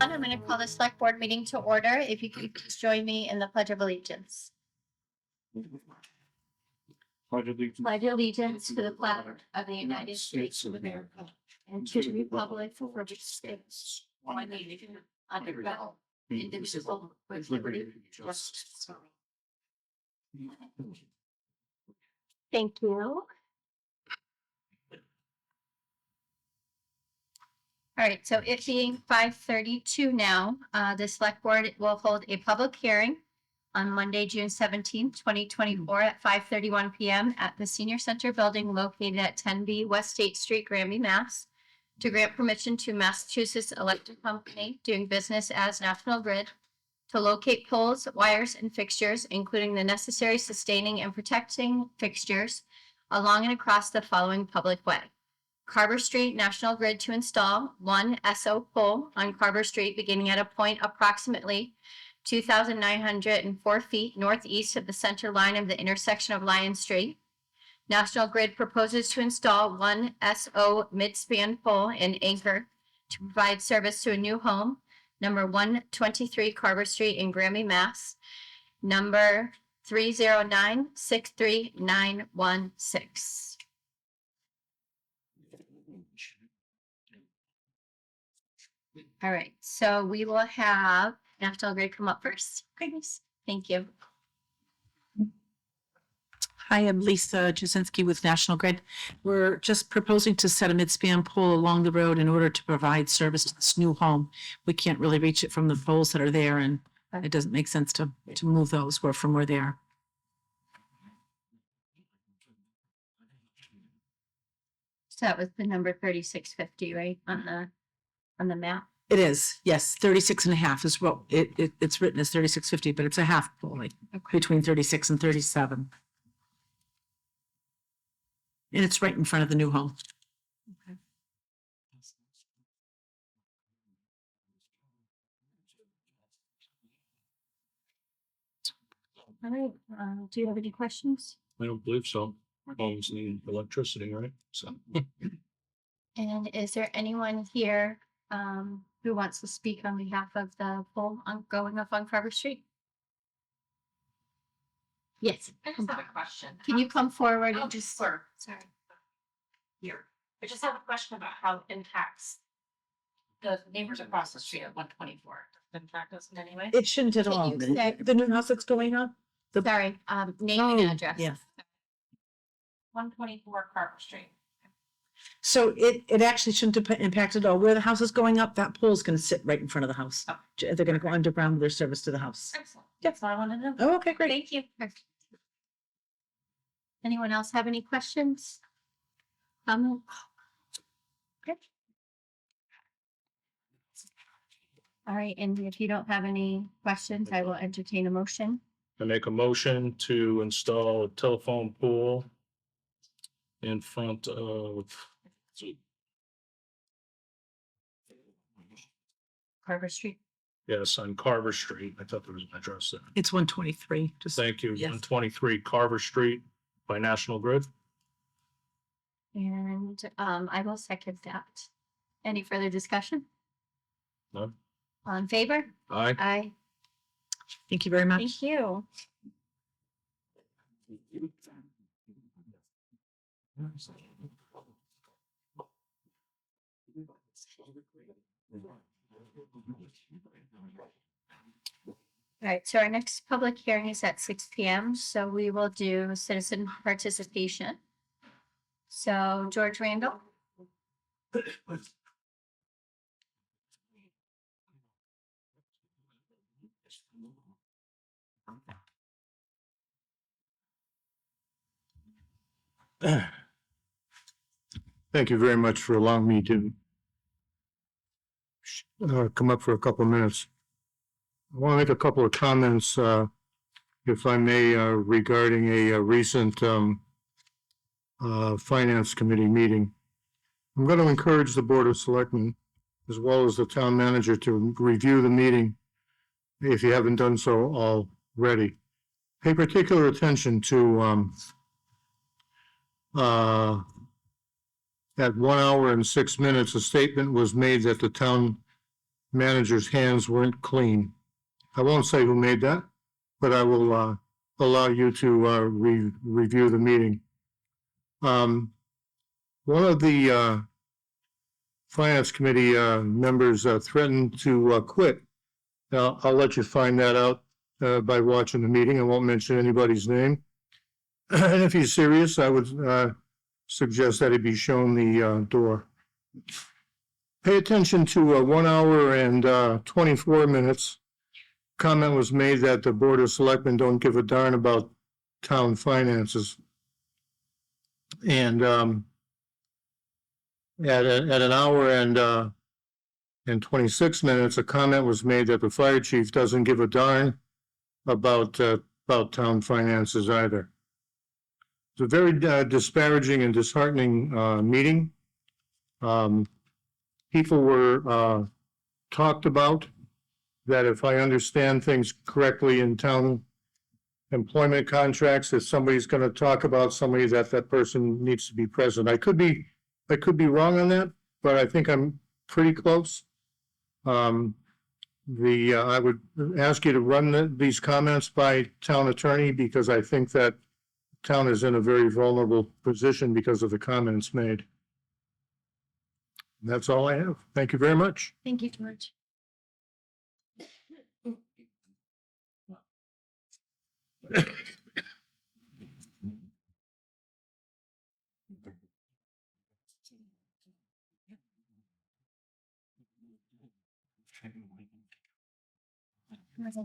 I'm going to call the select board meeting to order. If you could please join me in the Pledge of Allegiance. Pledge allegiance to the flag of the United States of America and to the republic for which it stands, one nation, under God, indivisible, with liberty and justice. Thank you. All right, so it being 5:32 now, the select board will hold a public hearing on Monday, June 17th, 2024 at 5:31 p.m. at the Senior Center building located at 10B West State Street, Granby, Mass. to grant permission to Massachusetts Electric Company doing business as National Grid to locate poles, wires, and fixtures, including the necessary sustaining and protecting fixtures along and across the following public way. Carver Street, National Grid to install one SO pole on Carver Street beginning at a point approximately 2,904 feet northeast of the center line of the intersection of Lion Street. National Grid proposes to install one SO mid-span pole and anchor to provide service to a new home, number 123 Carver Street in Granby, Mass, number 309-63916. All right, so we will have National Grid come up first. Please. Thank you. Hi, I'm Lisa Jasinski with National Grid. We're just proposing to set a mid-span pole along the road in order to provide service to this new home. We can't really reach it from the poles that are there, and it doesn't make sense to move those from where they are. So that was the number 3650, right, on the map? It is, yes. 36 and a half is what it's written as 3650, but it's a half pole, like between 36 and 37. And it's right in front of the new home. Okay. All right. Do you have any questions? I don't believe so. Homes need electricity, right? So. And is there anyone here who wants to speak on behalf of the pole going up on Carver Street? Yes. I just have a question. Can you come forward and just sorry. Here. I just have a question about how it impacts the neighbors across the street at 124. Does it impact us in any way? It shouldn't at Can all. you say- The new house that's going up? Sorry, name and address. Yeah. 124 Carver Street. So it actually shouldn't impact at all. Where the house is going up, that pole is going to sit right in front of the house. Oh. They're going to go underground with their service to the house. Excellent. That's all I wanted to know. Oh, okay, great. Thank you. Perfect. Anyone else have any questions? Okay. All right, and if you don't have any questions, I will entertain a motion. I make a motion to install a telephone pole in front of Carver Street. yes, on Carver Street. I thought there was an address there. It's 123. Just Thank you. Yes. 123 Carver Street by National Grid. And I will second that. Any further discussion? No. All in favor? Aye. Aye. Thank you very much. Thank you. All right, so our next public hearing is at 6 p.m. So we will do citizen participation. So George Randall. Thank you very much for allowing me to come up for a couple of minutes. I want to make a couple of comments, if I may, regarding a recent Finance Committee meeting. I'm going to encourage the Board of Selectmen, as well as the town manager, to review the meeting if you haven't done so already. Pay particular attention to at 1 hour and 6 minutes, a statement was made that the town manager's hands weren't clean. I won't say who made that, but I will allow you to review the meeting. One of the Finance Committee members threatened to quit. Now, I'll let you find that out by watching the meeting. I won't mention anybody's name. And if he's serious, I would suggest that he be shown the door. Pay attention to 1 hour and 24 minutes. Comment was made that the Board of Selectmen don't give a darn about town finances. And at an hour and 26 minutes, a comment was made that the fire chief doesn't give a darn about town finances either. It's a very disparaging and disheartening meeting. People were talked about that, if I understand things correctly in town employment contracts, if somebody's going to talk about somebody, that person needs to be present. I could be wrong on that, but I think I'm pretty close. I would ask you to run these comments by town attorney, because I think that town is in a very vulnerable position because of the comments made. That's all I have. Thank you very much. Thank you, George.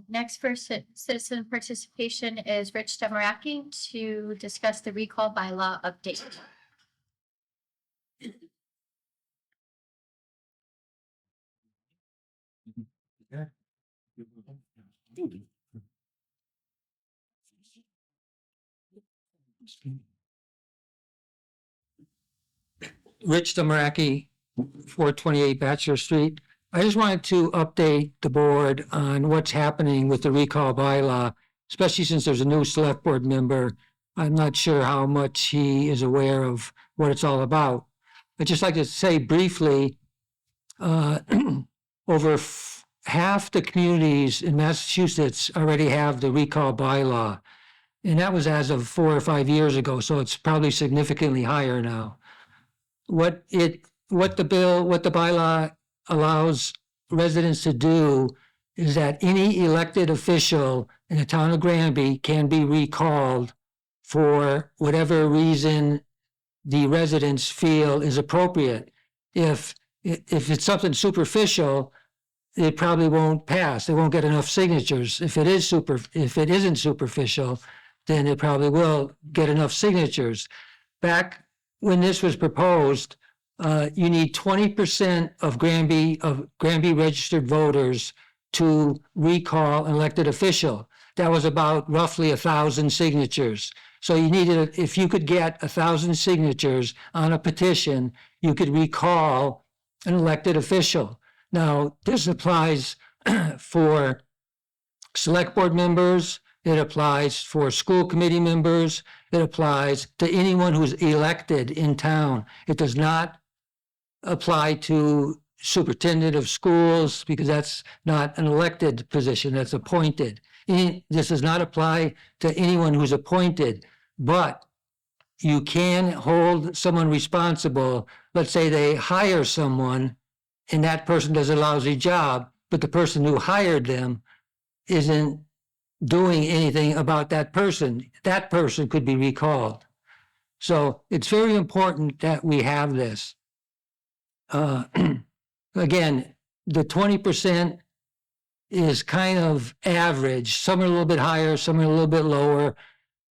Next for citizen participation is Rich Demaraki to discuss the recall bylaw update. Rich Demaraki, 428 Bachelor Street. I just wanted to update the board on what's happening with the recall bylaw, especially since there's a new select board member. I'm not sure how much he is aware of what it's all about. I'd just like to say briefly, over half the communities in Massachusetts already have the recall bylaw. And that was as of 4 or 5 years ago, so it's probably significantly higher now. What the bylaw allows residents to do is that any elected official in the town of Granby can be recalled for whatever reason the residents feel is appropriate. If it's something superficial, it probably won't pass. They won't get enough signatures. If it isn't superficial, then it probably will get enough signatures. Back when this was proposed, you need 20% of Granby registered voters to recall an elected official. That was about roughly 1,000 signatures. So you needed, if you could get 1,000 signatures on a petition, you could recall an elected official. Now, this applies for select board members. It applies for school committee members. It applies to anyone who's elected in town. It does not apply to superintendent of schools, because that's not an elected position, that's appointed. This does not apply to anyone who's appointed, but you can hold someone responsible. Let's say they hire someone and that person does a lousy job, but the person who hired them isn't doing anything about that person. That person could be recalled. So it's very important that we have this. Again, the 20% is kind of average. Some are a little bit higher, some are a little bit lower.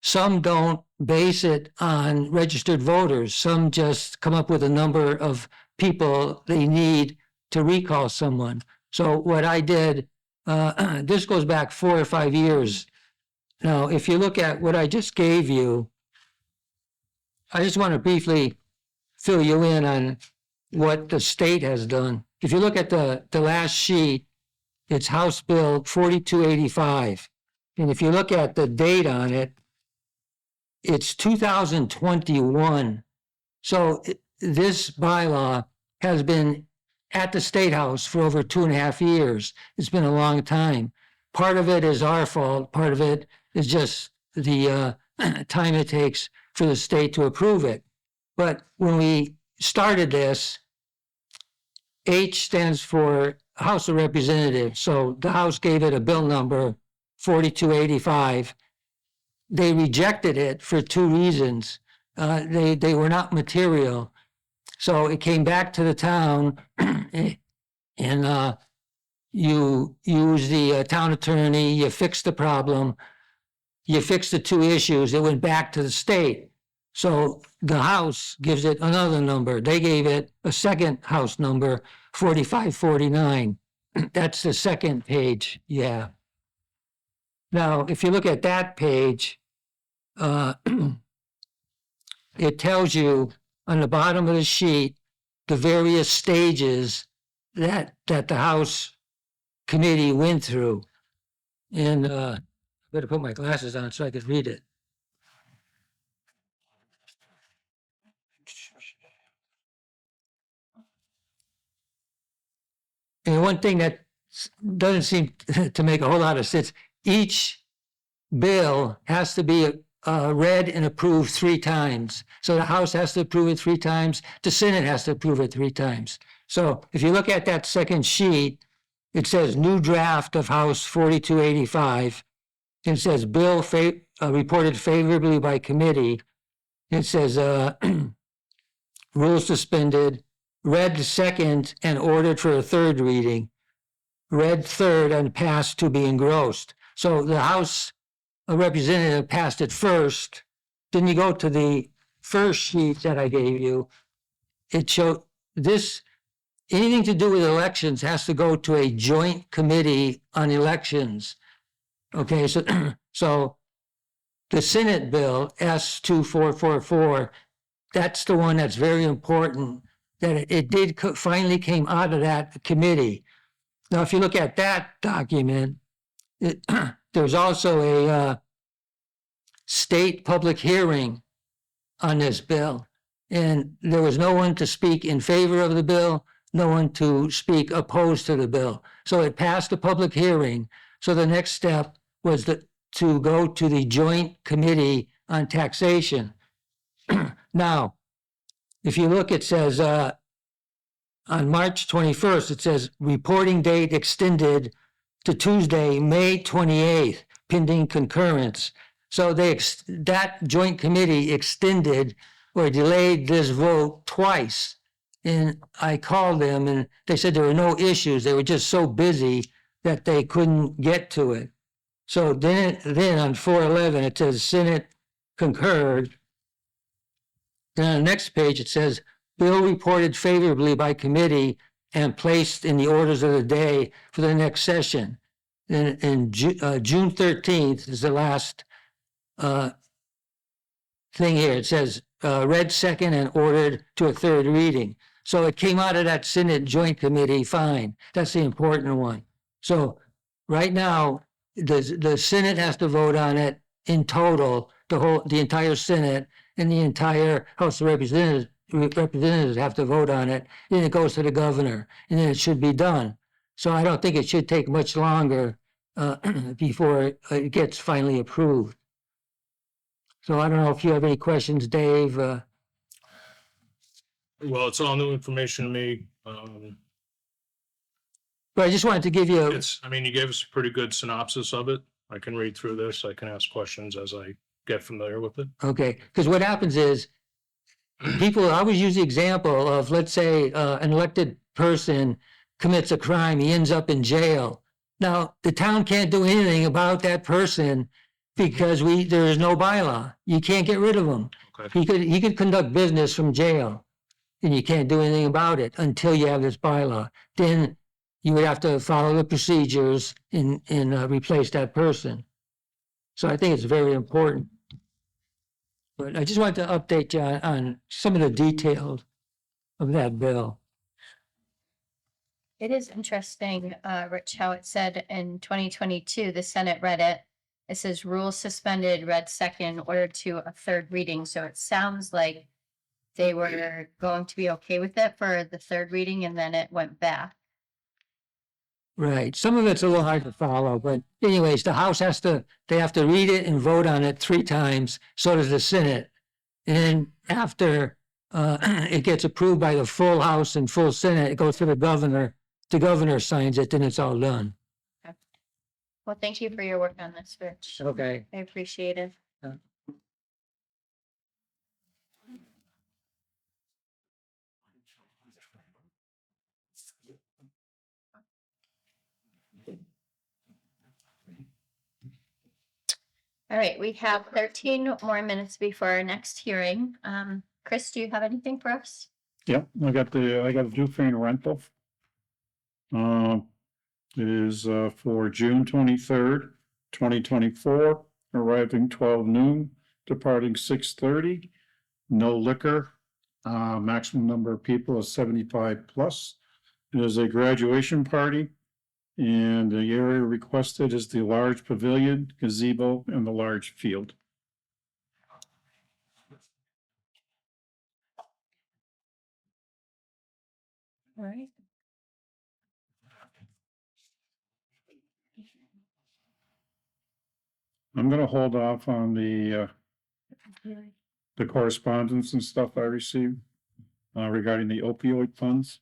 Some don't base it on registered voters. Some just come up with a number of people they need to recall someone. So what I did, this goes back 4 or 5 years. Now, if you look at what I just gave you, I just want to briefly fill you in on what the state has done. If you look at the last sheet, it's House Bill 4285. And if you look at the date on it, it's 2021. So this bylaw has been at the State House for over 2.5 years. It's been a long time. Part of it is our fault. Part of it is just the time it takes for the state to approve it. But when we started this, H stands for House of Representatives. So the House gave it a bill number 4285. They rejected it for two reasons. They were not material. So it came back to the town and you use the town attorney, you fix the problem, you fix the two issues, it went back to the state. So the House gives it another number. They gave it a second House number, 4549. That's the second page, yeah. Now, if you look at that page, it tells you on the bottom of the sheet the various stages that the House committee went through. And I better put my glasses on so I could read it. And one thing that doesn't seem to make a whole lot of sense, each bill has to be read and approved 3 times. So the House has to approve it 3 times, the Senate has to approve it 3 times. So if you look at that second sheet, it says new draft of House 4285. It says bill reported favorably by committee. It says rules suspended, read second and ordered for a third reading, read third and passed to be engrossed. So the House representative passed it first. Then you go to the first sheet that I gave you. It showed this, anything to do with elections has to go to a joint committee on elections. Okay, so the Senate bill S2444, that's the one that's very important, that it did finally came out of that committee. Now, if you look at that document, there's also a state public hearing on this bill, and there was no one to speak in favor of the bill, no one to speak opposed to the bill. So it passed a public hearing. So the next step was to go to the Joint Committee on Taxation. Now, if you look, it says on March 21st, it says reporting date extended to Tuesday, May 28th, pending concurrence. So that joint committee extended or delayed this vote twice. And I called them and they said there were no issues. They were just so busy that they couldn't get to it. So then on 4/11, it says Senate concurred. Then on the next page, it says bill reported favorably by committee and placed in the orders of the day for the next session. And June 13th is the last thing here. It says read second and ordered to a third reading. So it came out of that Senate Joint Committee fine. That's the important one. So right now, the Senate has to vote on it in total, the entire Senate and the entire House of Representatives have to vote on it. Then it goes to the governor, and then it should be done. So I don't think it should take much longer before it gets finally approved. So I don't know if you have any questions, Dave. Well, it's all new information to me. But I just wanted to give you, You gave us a pretty good synopsis of it. I can read through this. I can ask questions as I get familiar with it. okay, because what happens is people always use the example of, let's say, an elected person commits a crime, he ends up in jail. Now, the town can't do anything about that person because there is no bylaw. You can't get rid of him. Okay. He could conduct business from jail, and you can't do anything about it until you have this bylaw. Then you would have to follow the procedures and replace that person. So I think it's very important. But I just wanted to update you on some of the details of that bill. It is interesting, Rich, how it said in 2022, the Senate read it. It says rules suspended, read second, ordered to a third reading. So it sounds like they were going to be okay with it for the third reading and then it went back. Right. Some of it's a little hard to follow, but anyways, the House they have to read it and vote on it 3 times. So does the Senate. And then after it gets approved by the full House and full Senate, it goes to the governor. The governor signs it, then it's all done. Well, thank you for your work on this, Rich. Okay. I appreciate it. All right, we have 13 more minutes before our next hearing. Chris, do you have anything for us? Yep, I got a Dufane rental. It is for June 23rd, 2024, arriving 12 noon, departing 6:30. No liquor. Maximum number of people is 75 plus. It is a graduation party. And the area requested is the large pavilion, gazebo, and the large field. All right. I'm gonna hold off on the correspondence and stuff I received regarding the opioid funds.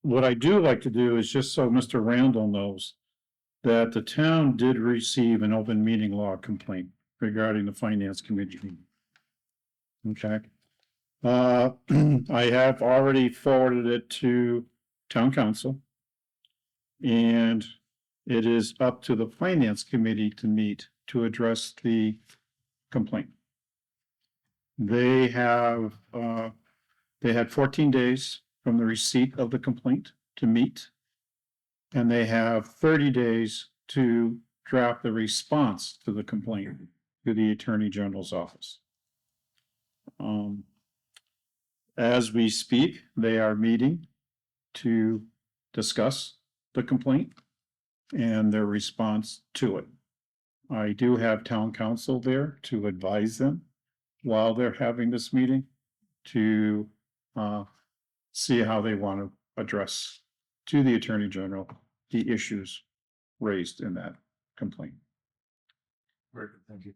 What I do like to do is just so Mr. Randall knows that the town did receive an open meeting law complaint regarding the finance committee meeting. Okay. I have already forwarded it to town council. And it is up to the finance committee to meet to address the complaint. They had 14 days from the receipt of the complaint to meet. And they have 30 days to draft the response to the complaint to the Attorney General's office. As we speak, they are meeting to discuss the complaint and their response to it. I do have town council there to advise them while they're having this meeting to see how they want to address to the Attorney General the issues raised in that complaint. Very good, thank you.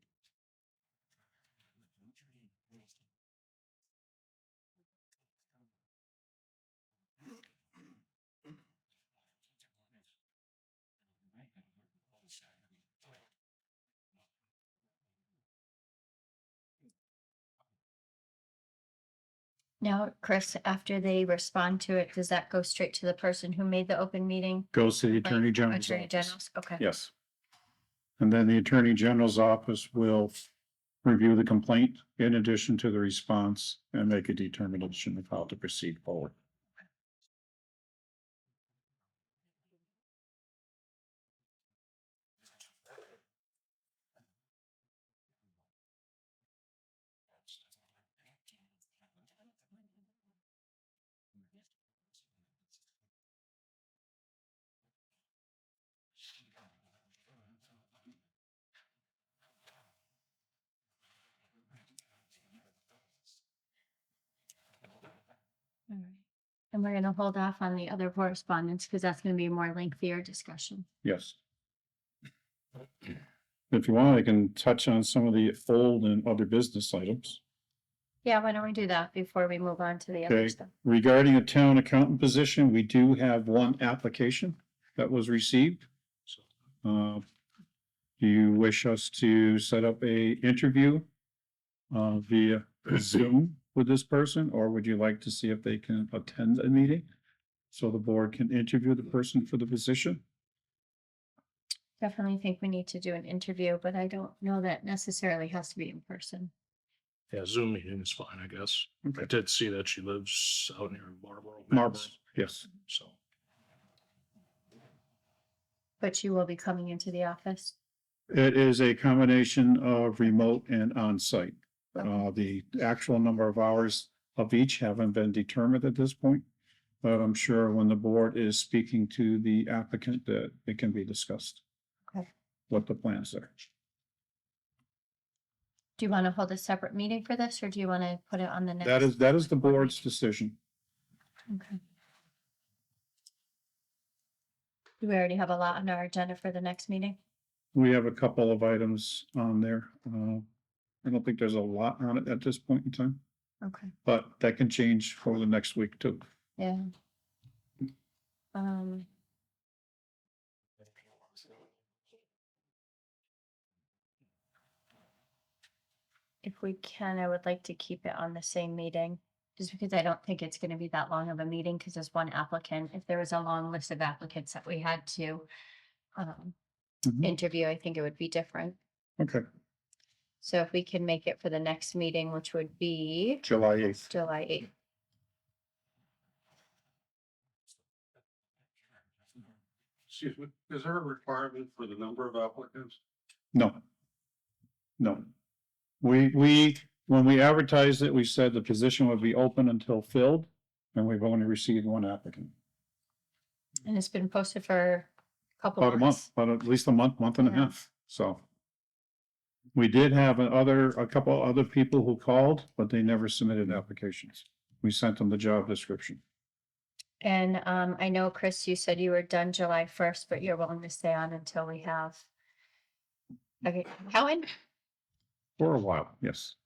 Now, Chris, after they respond to it, does that go straight to the person who made the open meeting? Goes to the Like, Attorney General's Attorney office. General's, okay. Yes. And then the Attorney General's office will review the complaint in addition to the response and make a determination of how to proceed forward. All right. And we're gonna hold off on the other correspondence because that's gonna be a more lengthier discussion. Yes. If you want, I can touch on some of the old and other business items. Yeah, why don't we do that before we move on to the other Okay. stuff? Regarding a town accountant position, we do have one application that was received. Do you wish us to set up a interview via Zoom with this person, or would you like to see if they can attend a meeting? So the board can interview the person for the position? Definitely think we need to do an interview, but I don't know that necessarily has to be in person. Yeah, Zoom meeting is fine, I guess. I did see that she lives out near Marlboro. Marble, yes. So, But you will be coming into the office. It is a combination of remote and on-site. The actual number of hours of each haven't been determined at this point, but I'm sure when the board is speaking to the applicant that it can be discussed. Okay. What the plans are. Do you want to hold a separate meeting for this, or do you want to put it on the next? That is the board's decision. Okay. Do we already have a lot on our agenda for the next meeting? We have a couple of items on there. I don't think there's a lot on it at this point in time, Okay. but that can change for the next week too. Yeah. Um. If we can, I would like to keep it on the same meeting, just because I don't think it's gonna be that long of a meeting, because there's one applicant. If there was a long list of applicants that we had to Mhm. interview, I think it would be different. Okay, So if we can make it for the next meeting, which would be July 8th. July 8th. Excuse me, is there a requirement for the number of applicants? No. No. When we advertised it, we said the position would be open until filled, and we've only received one applicant. And it's been posted for a couple About a months. month, about at least a month and a Yeah. half, so. We did have a couple other people who called, but they never submitted applications. We sent them the job description. And I know, Chris, you said you were done July 1st, but you're willing to stay on until we have. Okay, Helen? For a while, yes.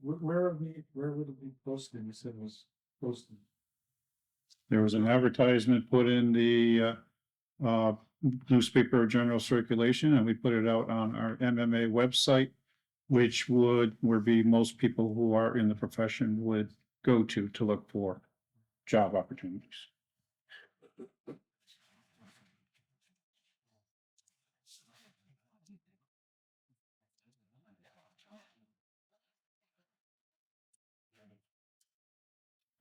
Where would it be posted? You said it was posted. There was an advertisement put in the newspaper general circulation, and we put it out on our MMA website, which would be most people who are in the profession would go to look for job opportunities.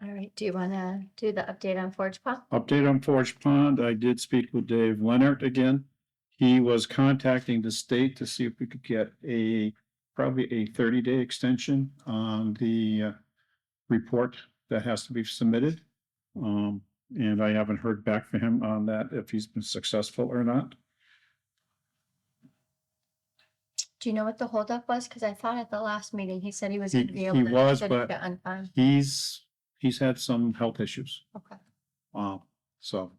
All right, do you want to do the update on Forge Pond? Update on Forge Pond, I did speak with Dave Leonard again. He was contacting the state to see if we could get probably a 30-day extension on the report that has to be submitted. And I haven't heard back from him on that, if he's been successful or not. Do you know what the holdup was? Because I thought at the last meeting, he said he was going to be He able to. was, finish but it on time. He's had some health issues. Okay. So.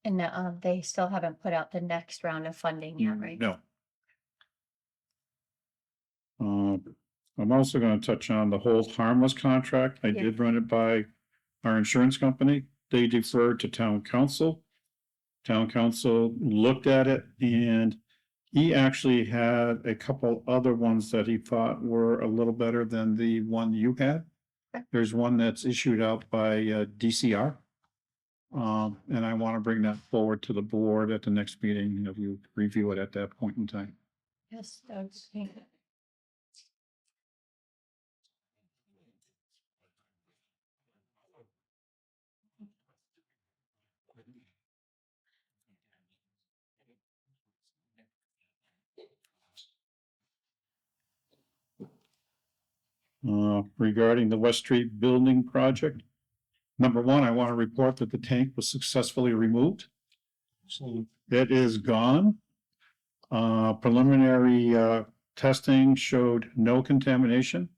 And they still haven't put out the next round of funding yet, right? No. I'm also gonna touch on the hold harmless contract. I Yeah. did run it by our insurance company. They deferred to town council. Town council looked at it, and he actually had a couple other ones that he thought were a little better than the one you had. Okay. There's one that's issued out by DCR. And I want to bring that forward to the board at the next meeting, and if you review it at that point in time. Yes, that was great. Regarding the West Street building project. Number one, I want to report that the tank was successfully removed. So it is gone. Preliminary testing showed no contamination.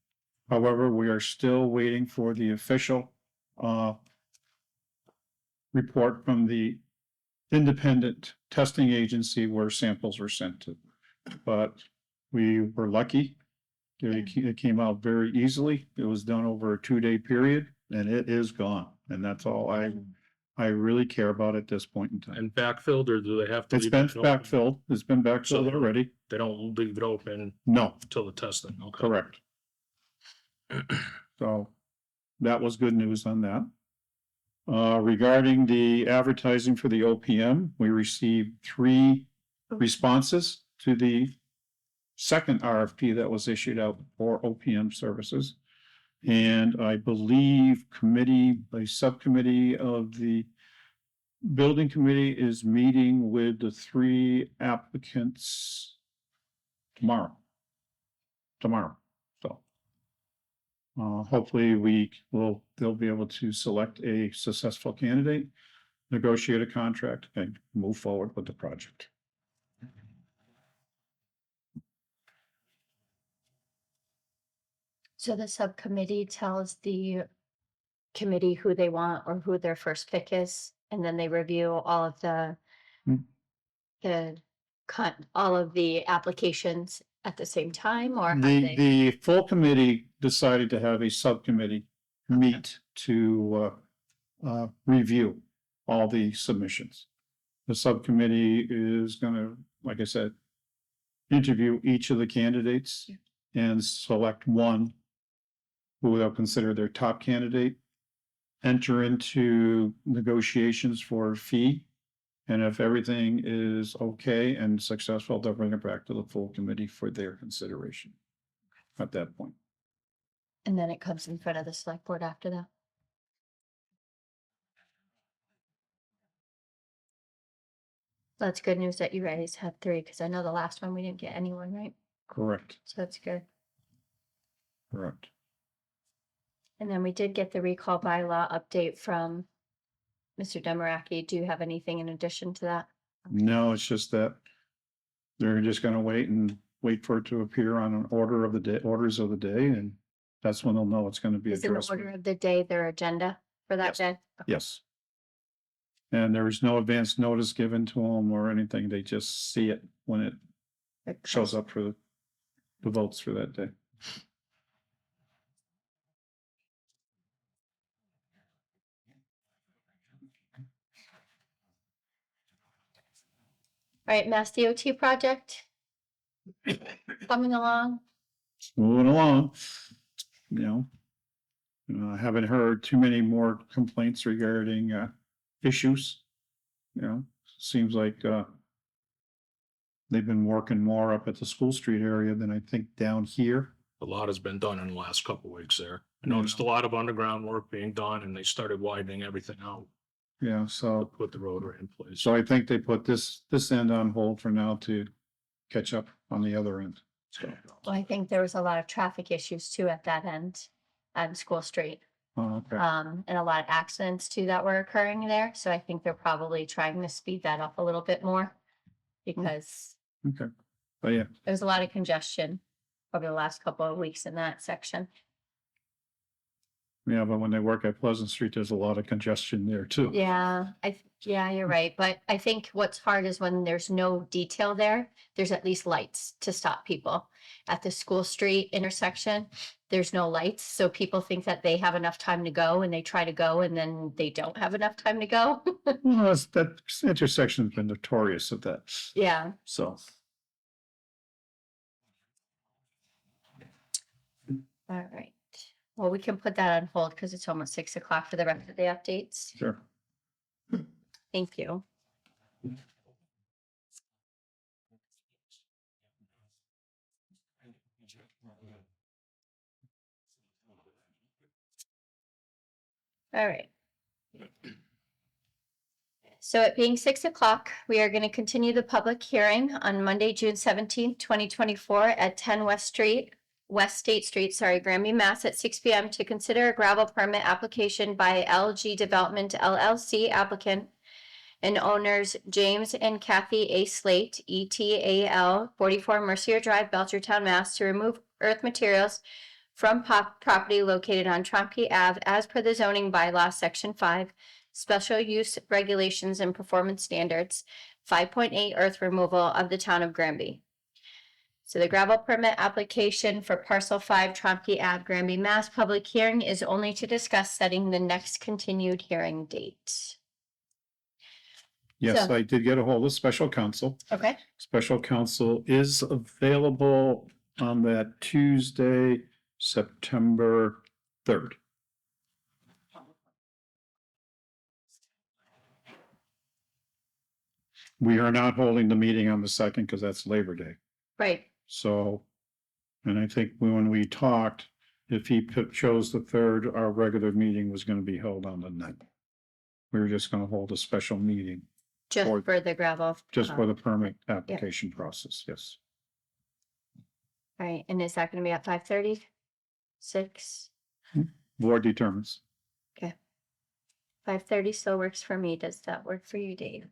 However, we are still waiting for the official report from the independent testing agency where samples were sent to. But we were lucky. It came out very easily. It was done over a 2-day period, and it is gone. And that's all I really care about at this point in time. And backfilled, or do they have to? It's leave been it open? backfilled. It's been backfilled already. They don't leave it open No, until the testing, okay. correct. So that was good news on that. Regarding the advertising for the OPM, we received 3 responses to the second RFP that was issued out for OPM services. And I believe a subcommittee of the building committee is meeting with the 3 applicants tomorrow. So Hopefully they'll be able to select a successful candidate, negotiate a contract and move forward with the project. So the subcommittee tells the committee who they want or who their first pick is, and then they review all of Hmm. all of the applications at the same time, or have The, they? the full committee decided to have a subcommittee meet to, review all the submissions. The subcommittee is gonna, like I said, interview each of the candidates and select one who they'll consider their top candidate, enter into negotiations for a fee. And if everything is okay and successful, they'll bring it back to the full committee for their consideration at that point. And then it comes in front of the select board after that. That's good news that you guys had 3, because I know the last one we didn't get anyone, right? Correct, So that's good. correct. And then we did get the recall bylaw update from Mr. Demaraki. Do you have anything in addition to that? No, it's just that they're just gonna wait for it to appear on an orders of the day, and that's when they'll know it's gonna be Is in the addressed. order of the day their agenda for that Yes. day? Okay. Yes. And there is no advance notice given to them or anything. They just see it when it Okay. shows up for the votes for that day. All right, Mass DOT project coming along. Moving along, you know. I haven't heard too many more complaints regarding issues. You know, seems like they've been working more up at the School Street area than I think down here. A lot has been done in the last couple of weeks there. I noticed a lot of underground work being done and they started widening everything out Yeah, to so put the road right in place. so I think they put this end on hold for now to catch up on the other end. So, Well, I think there was a lot of traffic issues too at that end on School Street. okay. And a lot of accidents too that were occurring there. So I think they're probably trying to speed that up a little bit more because Okay. But yeah, there's a lot of congestion over the last couple of weeks in that section. yeah, but when they work at Pleasant Street, there's a lot of congestion there too. Yeah, yeah, you're right. But I think what's hard is when there's no detail there, there's at least lights to stop people. At the School Street intersection, there's no lights. So people think that they have enough time to go and they try to go and then they don't have enough time to go. Well, that intersection's been notorious of that, Yeah. so. All right. Well, we can put that on hold because it's almost 6 o'clock for the rest of the updates. Sure. Thank you. All right. So it being 6 o'clock, we are going to continue the public hearing on Monday, June 17th, 2024 at 10 West State Street, Granby, Mass. At 6 p.m. to consider a gravel permit application by LG Development LLC applicant and owners James and Kathy A. Slate, ETAL, 44 Mercier Drive, Belchertown, Mass. to remove earth materials from property located on Tromke Ave as per the zoning bylaw, Section 5, Special Use Regulations and Performance Standards, 5.8 earth removal of the town of Granby. So the gravel permit application for parcel 5 Tromke Ave, Granby, Mass. Public hearing is only to discuss setting the next continued hearing date. Yes, So- I did get a hold of special counsel. Okay. Special counsel is available on that Tuesday, September 3rd. We are not holding the meeting on the 2nd because that's Labor Day. Right. So, and I think when we talked, if he chose the 3rd, our regular meeting was going to be held on the 9th. We were just going to hold a special meeting Just Or- for the gravel. just for the permit application process. Yes. All right. And is that going to be at 5:30? 6? board determines. 5:30 still works for me. Does that work for you, Dave?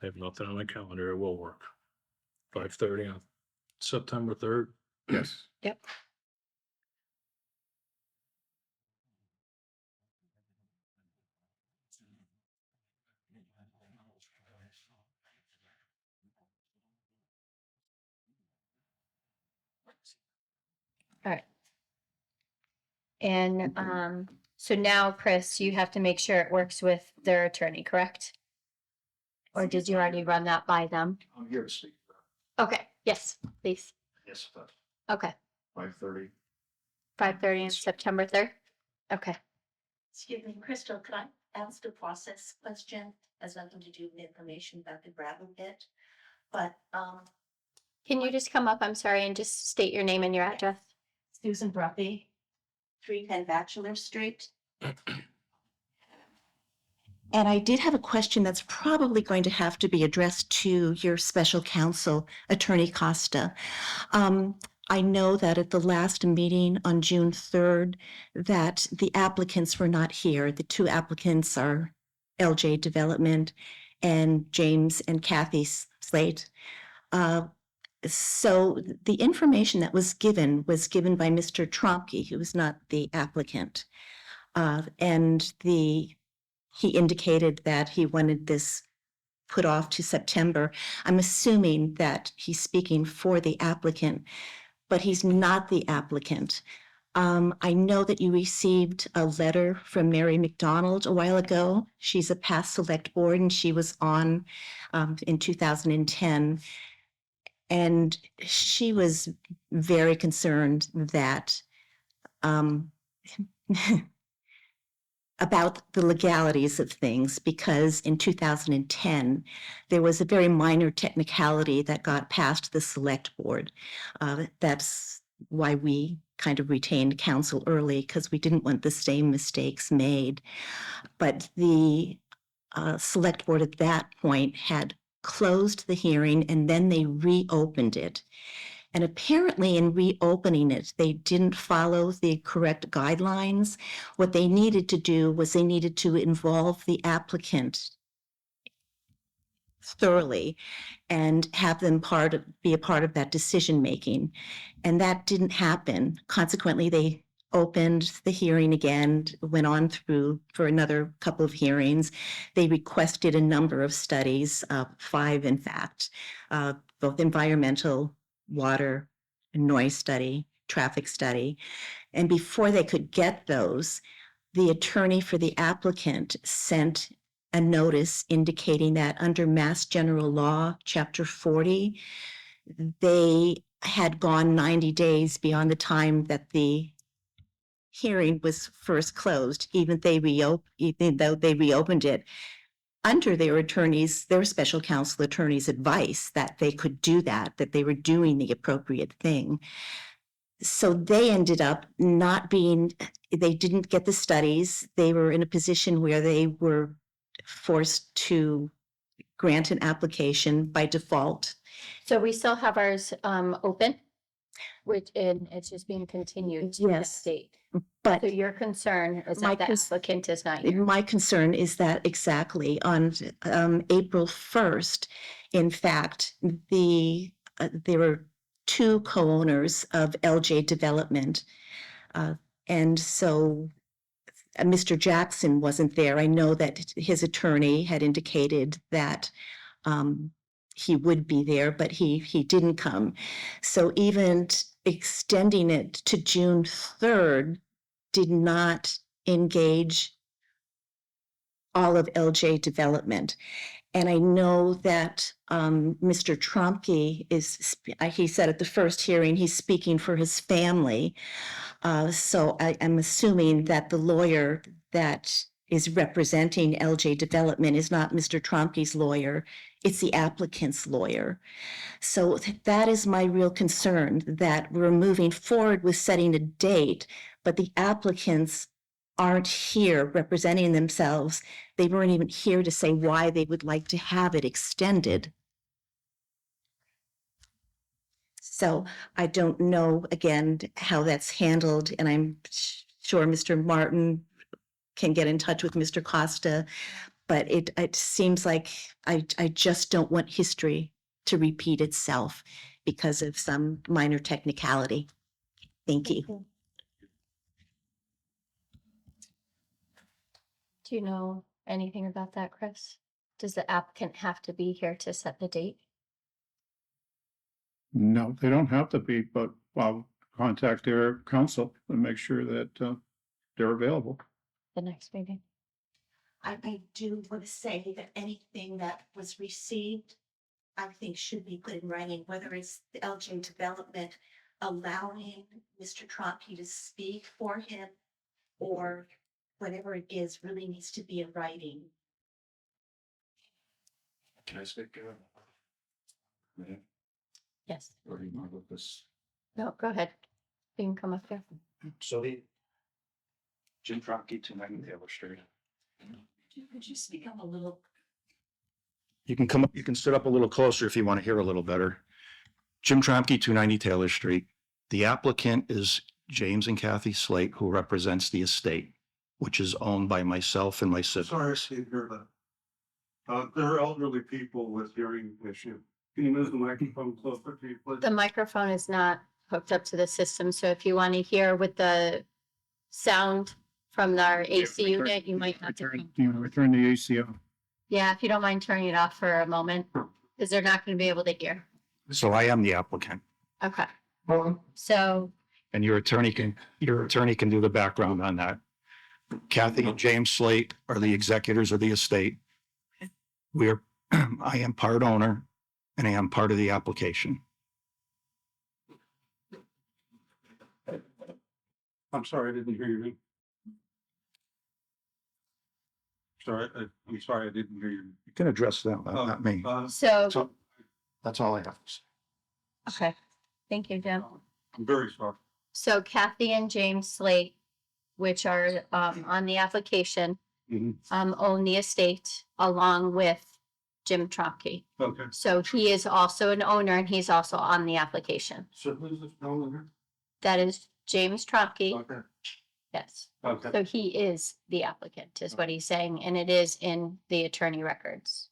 I have nothing on my calendar. It will work. 5:30 on September 3rd. Yes. Yep. All right. And so now, Chris, you have to make sure it works with their attorney, correct? Or did you already run that by them? I'm here to speak. Okay, yes, please. Yes, but Okay, 5:30. 5:30 on September 3rd? Okay. Excuse me, Crystal, could I ask a process question? Has nothing to do with information about the gravel pit. But, Can you just come up, I'm sorry, and just state your name and your address? Susan Bruffy, 310 Bachelor Street. And I did have a question that's probably going to have to be addressed to your special counsel, Attorney Costa. I know that at the last meeting on June 3rd, that the applicants were not here. The two applicants are LJ Development and James and Kathy Slate. So the information that was given by Mr. Tromke, who was not the applicant. And he indicated that he wanted this put off to September. I'm assuming that he's speaking for the applicant, but he's not the applicant. I know that you received a letter from Mary McDonald a while ago. She's a past select board and she was on in 2010. And she was very concerned that about the legalities of things, because in 2010, there was a very minor technicality that got past the select board. That's why we kind of retained counsel early, because we didn't want the same mistakes made. But the select board at that point had closed the hearing and then they reopened it. And apparently in reopening it, they didn't follow the correct guidelines. What they needed to do was they needed to involve the applicant thoroughly and have them be a part of that decision making. And that didn't happen. Consequently, they opened the hearing again, went on through for another couple of hearings. They requested a number of studies, 5 in fact, both environmental, water, noise study, traffic study. And before they could get those, the attorney for the applicant sent a notice indicating that under Mass General Law, Chapter 40, they had gone 90 days beyond the time that the hearing was first closed, even though they reopened it, under their special counsel attorney's advice that they could do that they were doing the appropriate thing. So they ended up they didn't get the studies. They were in a position where they were forced to grant an application by default. So we still have ours open, and it's just being continued to that Yes. date. But So your concern is My that the cons- applicant is not here. my concern is that exactly on April 1st, in fact, there were 2 co-owners of LJ Development. And so Mr. Jackson wasn't there. I know that his attorney had indicated that he would be there, but he didn't come. So even extending it to June 3rd did not engage all of LJ Development. And I know that Mr. Tromke he said at the first hearing, he's speaking for his family. So I'm assuming that the lawyer that is representing LJ Development is not Mr. Tromke's lawyer, it's the applicant's lawyer. So that is my real concern, that we're moving forward with setting a date, but the applicants aren't here representing themselves. They weren't even here to say why they would like to have it extended. So I don't know, again, how that's handled, and I'm sure Mr. Martin can get in touch with Mr. Costa, but it seems like I just don't want history to repeat itself because of some minor technicality. Thank you. Do you know anything about that, Chris? Does the applicant have to be here to set the date? No, they don't have to be, but I'll contact their counsel and make sure that they're available. The next meeting? I do want to say that anything that was received, I think should be put in writing, whether it's the LJ development allowing Mr. Trompe to speak for him, or whatever it is, really needs to be in writing. Can I speak? Minute, Yes. or do you want to look this? No, go ahead. You can come up here. So the Jim Tromke, 290 Taylor Street. Could you speak up a little? You can come up, you can sit up a little closer if you want to hear a little better. Jim Tromke, 290 Taylor Street. The applicant is James and Kathy Slate, who represents the estate, which is owned by myself and my sister. Sorry, Steve, hear that. There are elderly people with hearing issue. Can you move the microphone closer to you, please? The microphone is not hooked up to the system, so if you want to hear with the sound from our AC unit, you might have to. Return the AC on. Yeah, if you don't mind turning it off for a moment, because they're not going to be able to hear. So I am the applicant, Okay. So, and your attorney can do the background on that. Kathy and James Slate are the executors of the estate. I am part owner and I am part of the application. I'm sorry, I didn't hear you. I'm sorry, I didn't hear you. You can address them, not me. so, So that's all I have to say. okay. Thank you, Jim. I'm very sorry. So Kathy and James Slate, which are on the application, Mhm. own the estate along with Jim Tromke. Okay, So he is also an owner and he's also on the application. so who's this owner? That is James Tromke. Okay, Yes. okay. So he is the applicant, is what he's saying, and it is in the attorney records.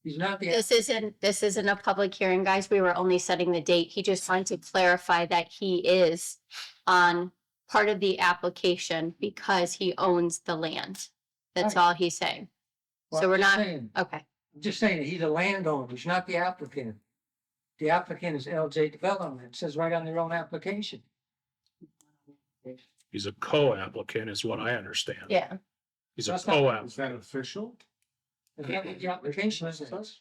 He's not the. This isn't a public hearing, guys. We were only setting the date. He just wanted to clarify that he is on part of the application because he owns the land. That's Right. all he's saying. So we're not, okay. I'm just saying that he's a landowner, he's not the applicant. The applicant is LJ Development, it says right on their own application. He's a co-applicant is what I understand. Yeah. He's a That's not- co-app. Is that official? Is that what the application says?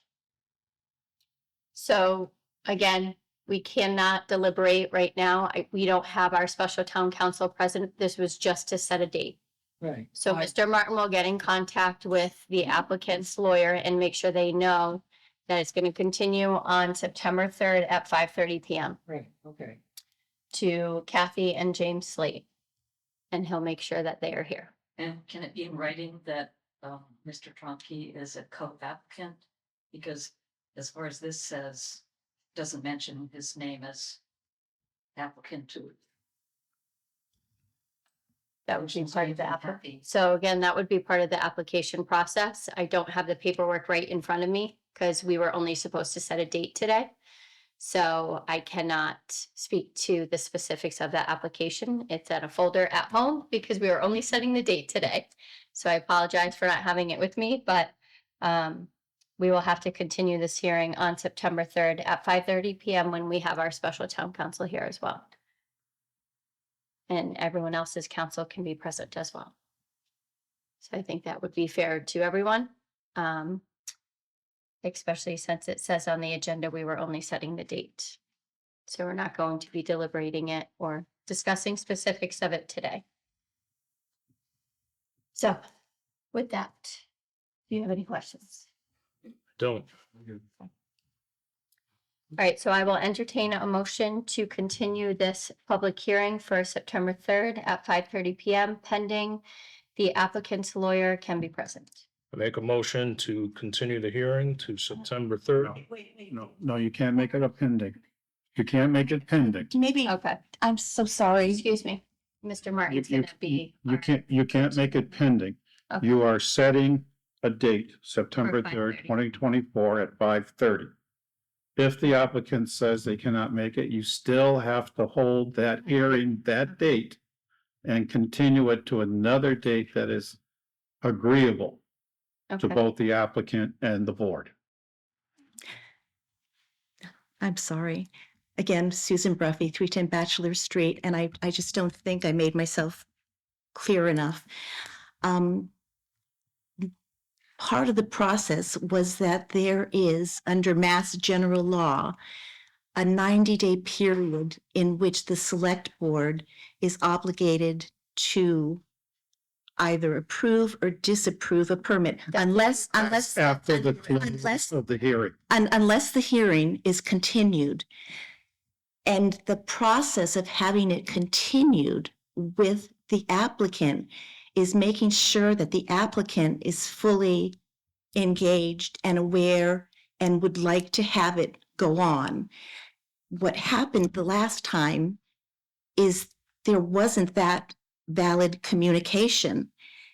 So again, we cannot deliberate right now. We don't have our special town council present. This was just to set a date. Right. So Mr. Martin will get in contact with the applicant's lawyer and make sure they know that it's going to continue on September 3rd at 5:30 PM Right, okay. to Kathy and James Slate. And he'll make sure that they are here. And can it be in writing that Mr. Tromke is a co-applicant? Because as far as this says, doesn't mention his name as applicant to. That would be part of the application. Happy. So again, that would be part of the application process. I don't have the paperwork right in front of me because we were only supposed to set a date today. So I cannot speak to the specifics of that application. It's at a folder at home because we were only setting the date today. So I apologize for not having it with me, but we will have to continue this hearing on September 3rd at 5:30 PM when we have our special town council here as well. And everyone else's council can be present as well. So I think that would be fair to everyone. Especially since it says on the agenda, we were only setting the date. So we're not going to be deliberating it or discussing specifics of it today. So with that, do you have any questions? Don't. All right, so I will entertain a motion to continue this public hearing for September 3rd at 5:30 PM pending the applicant's lawyer can be present. I make a motion to continue the hearing to September 3rd. No, you can't make it a pending. You can't make it pending. Maybe, Okay, I'm so sorry. excuse me. Mr. Martin's You- gonna be. You can't make it pending. Okay. You are setting a date, September For 3rd, 5:30. 2024 at 5:30. If the applicant says they cannot make it, you still have to hold that hearing that date and continue it to another date that is agreeable to Okay. both the applicant and the board. I'm sorry. Again, Susan Bruffy, 310 Bachelor Street, and I just don't think I made myself clear enough. Part of the process was that there is, under Mass General Law, a 90-day period in which the Select Board is obligated to either approve or disapprove a permit, unless After the close unless of the hearing. unless the hearing is continued. And the process of having it continued with the applicant is making sure that the applicant is fully engaged and aware and would like to have it go on. What happened the last time is there wasn't that valid communication.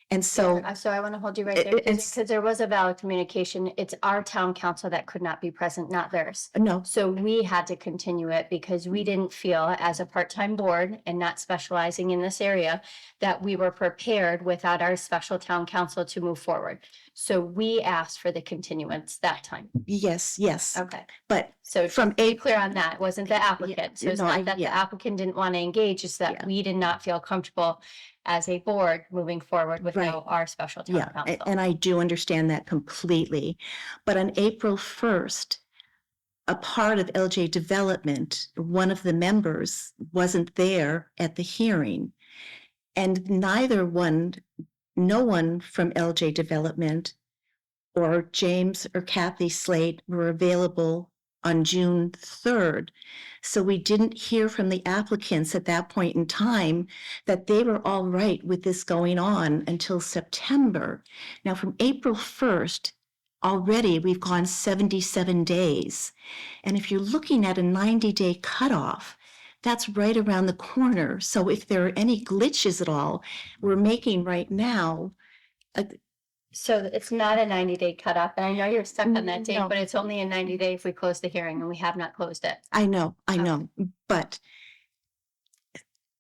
And so So I want to hold you right It- there it's- because there was a valid communication. It's our town council that could not be present, not theirs. no, So we had to continue it because we didn't feel as a part-time board and not specializing in this area that we were prepared without our special town council to move forward. So we asked for the continuance that time. yes, Okay, but so from be April, clear on that. It wasn't the applicant. So it's no, not that the yeah. applicant didn't want to engage, it's that Yeah. we did not feel comfortable as a board moving forward without our special town Yeah, council. and I do understand that completely. But on April 1st, a part of LJ Development, one of the members wasn't there at the hearing. And no one from LJ Development or James or Kathy Slate were available on June 3rd. So we didn't hear from the applicants at that point in time that they were all right with this going on until September. Now, from April 1st, already we've gone 77 days. And if you're looking at a 90-day cutoff, that's right around the corner. So if there are any glitches at all, we're making right now, So it's not a 90-day cutoff, and I know you're stuck on that date, No. but it's only a 90-day if we close the hearing, and we have not closed it. I know, but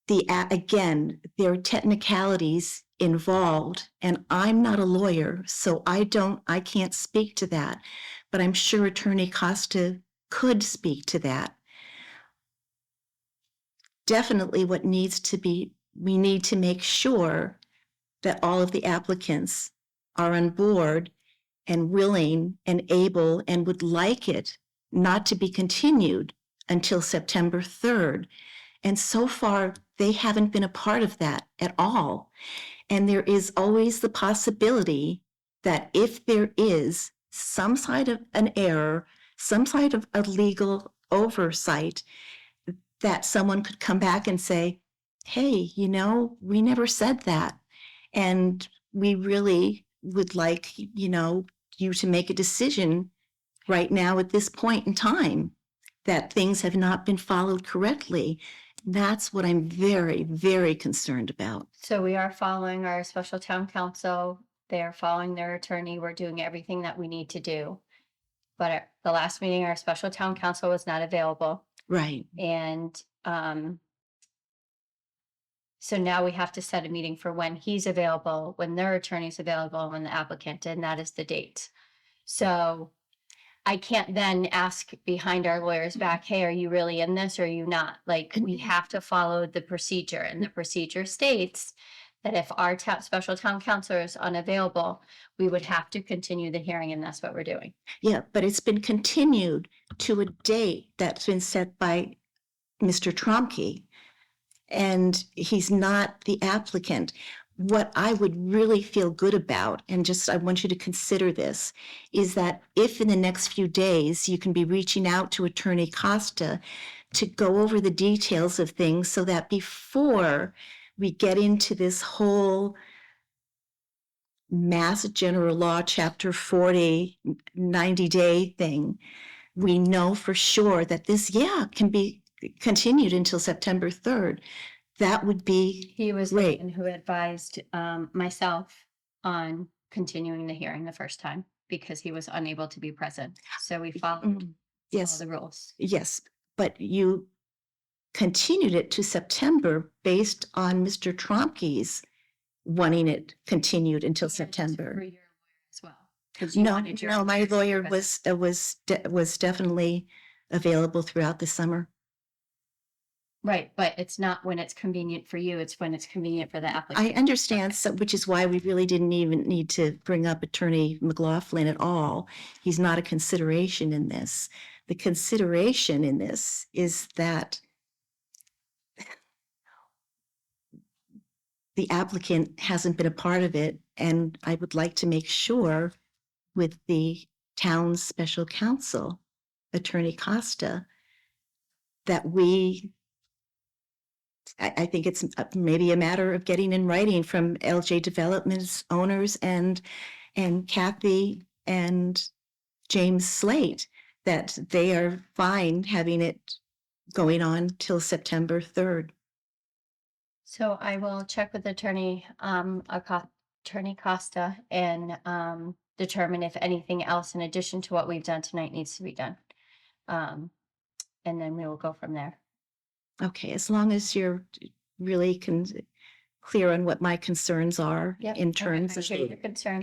again, there are technicalities involved, and I'm not a lawyer, so I can't speak to that, but I'm sure Attorney Costa could speak to that. Definitely we need to make sure that all of the applicants are on board and willing and able and would like it not to be continued until September 3rd. And so far, they haven't been a part of that at all. And there is always the possibility that if there is some side of an error, some side of a legal oversight, that someone could come back and say, hey, we never said that. And we really would like, you to make a decision right now at this point in time that things have not been followed correctly. That's what I'm very, very concerned about. So we are following our special town council. They are following their attorney. We're doing everything that we need to do. But at the last meeting, our special town council was not available. Right. And so now we have to set a meeting for when he's available, when their attorney's available, when the applicant, and that is the date. So I can't then ask behind our lawyers back, hey, are you really in this or are you not? Like, we have to follow the procedure, and the procedure states that if our special town council is unavailable, we would have to continue the hearing, and that's what we're doing. Yeah, but it's been continued to a date that's been set by Mr. Tromke. and he's not the applicant. What I would really feel good about, and just I want you to consider this, is that if in the next few days you can be reaching out to Attorney Costa to go over the details of things so that before we get into this whole Mass General Law, Chapter 40, 90-day thing, we know for sure that this, can be continued until September 3rd. That would be He was the great. one who advised myself on continuing the hearing the first time because he was unable to be present. So we followed all Yes, the rules. yes, but you continued it to September based on Mr. Tromke's wanting it continued until For September. your lawyer as well. 'Cause you No, wanted your no, my to be lawyer present. was definitely available throughout the summer. Right, but it's not when it's convenient for you, it's when it's convenient for the I applicant. understand, so, which is why we really didn't even need to bring up Attorney McLaughlin at all. He's not a consideration in this. The consideration in this is that the applicant hasn't been a part of it, and I would like to make sure with the town's special counsel, Attorney Costa, that I think it's maybe a matter of getting in writing from LJ Development's owners and Kathy and James Slate that they are fine having it going on till September 3rd. So I will check with Attorney Costa and determine if anything else in addition to what we've done tonight needs to be done. And then we will go from there. Okay, as long as you're really clear on what my concerns are Yep, in okay, terms I of, hear your concern.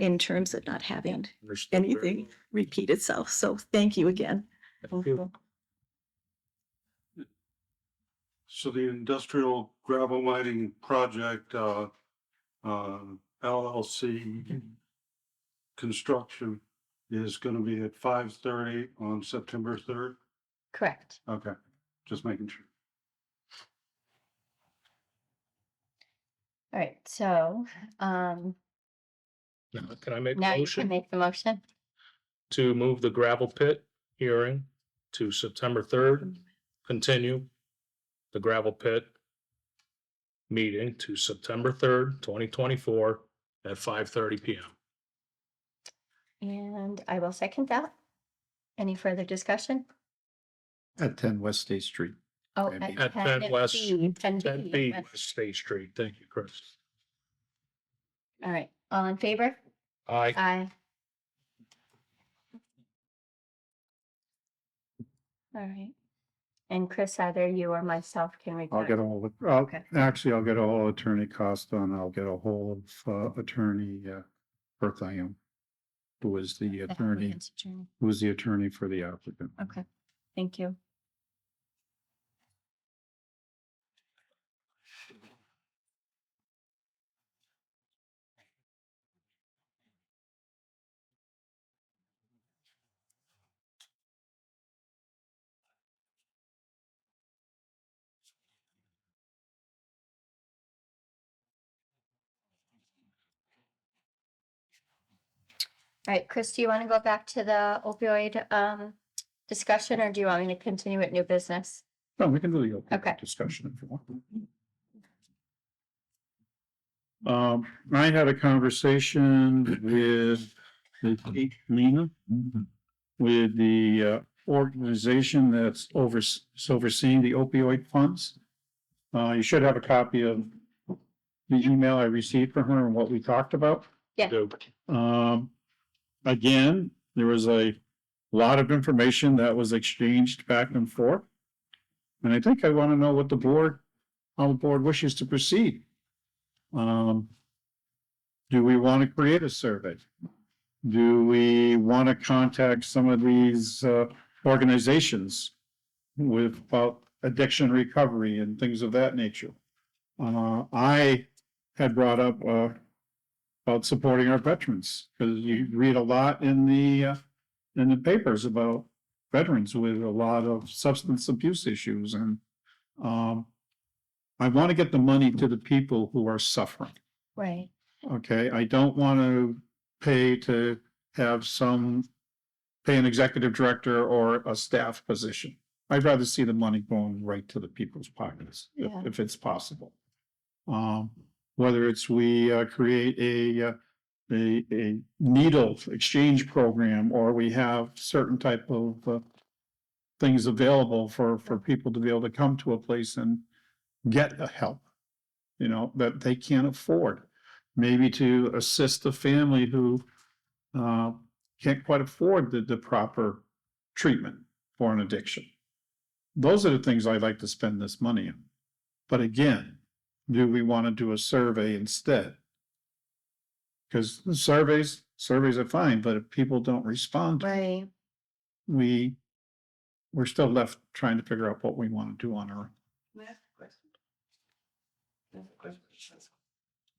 not having Understood very anything well. repeat itself. So thank you again. Thank you. So the industrial gravel mining project, LLC construction is gonna be at 5:30 on September 3rd? Correct. Okay, just making sure. All right, so Now, can I make a now you can motion make the motion. to move the gravel pit hearing to September 3rd? Continue the gravel pit meeting to September 3rd, 2024 at 5:30 PM. And I will second that. Any further discussion? At 10 West State Street. Oh, Maybe. At 10 West, 10 10 B West State Street. Thank you, Chris. All right, all in favor? Aye. Aye. All right. And Chris, either you or myself can I'll record. get a hold of, Okay. actually, I'll get a hold of Attorney Costa and I'll get a hold of Attorney Berthium, who is the attorney, applicant's attorney. who is the attorney for the applicant. Okay, thank you. All right, Chris, do you want to go back to the opioid discussion, or do you want me to continue at new business? No, we can do the Okay. open discussion if you want. I had a conversation with Lena, with the organization that's overseeing the opioid funds. You should have a copy of the email I received from her and what we talked about. Yeah. Do. Again, there was a lot of information that was exchanged back and forth. And I think I want to know what how the board wishes to proceed. Do we want to create a survey? Do we want to contact some of these organizations with about addiction recovery and things of that nature? I had brought up about supporting our veterans, because you read a lot in the papers about veterans with a lot of substance abuse issues, and I want to get the money to the people who are suffering. Right. Okay, I don't want to pay to have pay an executive director or a staff position. I'd rather see the money going right to the people's pockets, Yeah. if it's possible. Whether it's we create a needle exchange program, or we have certain type of things available for people to be able to come to a place and get the help, that they can't afford. Maybe to assist a family who can't quite afford the proper treatment for an addiction. Those are the things I'd like to spend this money on. But again, do we want to do a survey instead? Because the surveys are fine, but if people don't respond, Right. we're still left trying to figure out what we want to do on our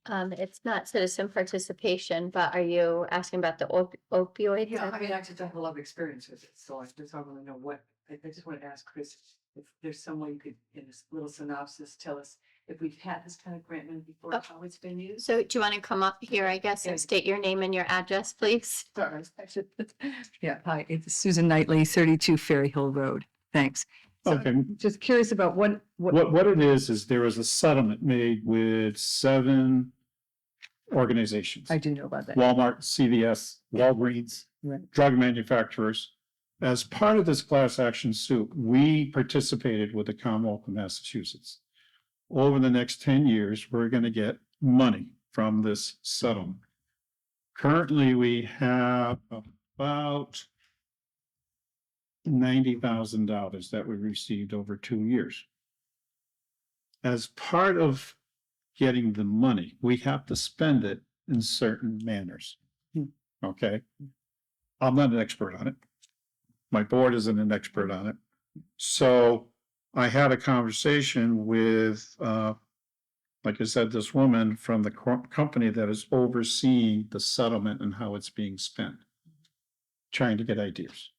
own. It's not citizen participation, but are you asking about the opioid? Yeah, I mean, I just don't have a lot of experience with it, so I just want to know I just want to ask Chris if there's some way you could, in this little synopsis, tell us if we've had this kind of grant money before, Oh. how it's been used. So do you want to come up here, I guess, and Yeah. state your name and your address, please? Sorry, I should, yeah, hi, it's Susan Knightley, 32 Ferry Hill Road. Thanks. So Okay, just curious about what. what it is there was a settlement made with 7 organizations. I do know about that. Walmart, CVS, Walgreens, Right. drug manufacturers. As part of this class action suit, we participated with the Commonwealth of Massachusetts. Over the next 10 years, we're going to get money from this settlement. Currently, we have about $90,000 that we received over 2 years. As part of getting the money, we have to spend it in certain manners. Okay? I'm not an expert on it. My board isn't an expert on it. So I had a conversation with, like I said, this woman from the company that is overseeing the settlement and how it's being spent, trying to get ideas.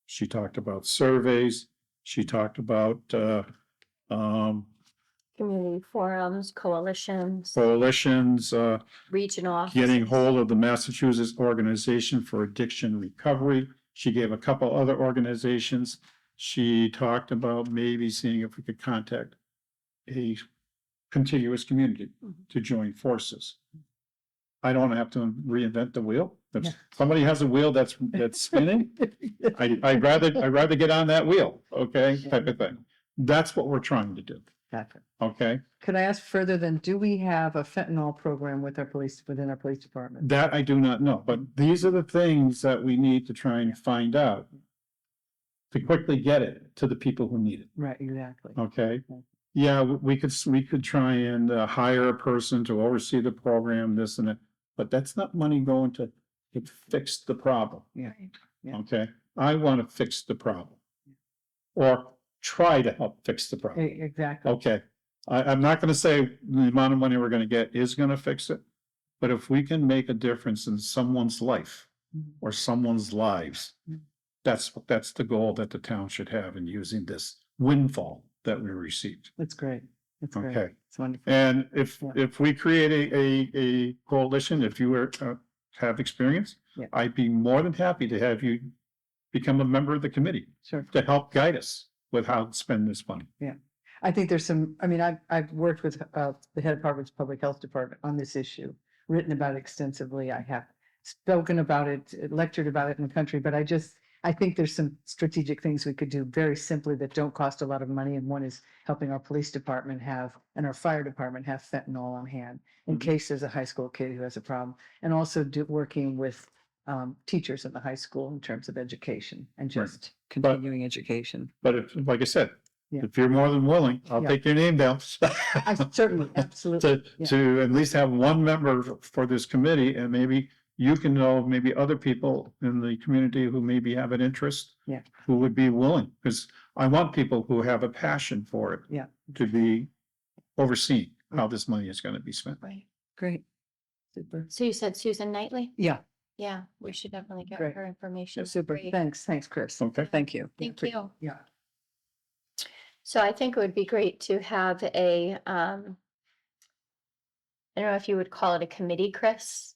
She talked about surveys. She talked about Community forums, coalitions, coalitions, regional offices. getting hold of the Massachusetts Organization for Addiction Recovery. She gave a couple other organizations. She talked about maybe seeing if we could contact a contiguous community to join forces. I don't have to reinvent the wheel. If somebody has a wheel that's spinning, I'd rather get on that wheel, okay, type of thing. That's what we're trying to do, Gotcha. okay? Could I ask further then, do we have a fentanyl program within our police department? That I do not know, but these are the things that we need to try and find out to quickly get it to the people who need it, Right, exactly. okay? Yeah, we could try and hire a person to oversee the program, this and that, but that's not money going to fix the problem, Yeah. Yeah. okay? I want to fix the problem. Or try to help fix the problem. Exactly. Okay, I'm not gonna say the amount of money we're gonna get is gonna fix it, but if we can make a difference in someone's life or someone's lives, that's the goal that the town should have in using this windfall that we received. That's great. That's great. Okay, It's wonderful. and if we create a coalition, if you were have experience, Yeah. I'd be more than happy to have you become a member of the committee Sure. to help guide us with how to spend this money. I think there's I've worked with the head of Harvard's Public Health Department on this issue, written about it extensively. I have spoken about it, lectured about it in the country, but I think there's some strategic things we could do very simply that don't cost a lot of money. And one is helping our police department and our fire department have fentanyl on hand in case there's a high school kid who has a problem. And also working with teachers in the high school in terms of education and just continuing education. But if, like I said, Yeah. if you're more than willing, I'll Yeah. take your name down. I certainly, absolutely. To at least have one member for this committee, and maybe you can know maybe other people in the community who maybe have an interest. Yeah. Who would be willing, because I want people who have a passion for it. Yeah. To be overseeing how this money is gonna be spent. Right. Great. Super. So you said Susan Knightley? Yeah, Yeah, we should definitely get Great. her information. super. Great. Thanks, Chris. Okay. Thank you. Thank you. Yeah. So I think it would be great to have a, I don't know if you would call it a committee, Chris?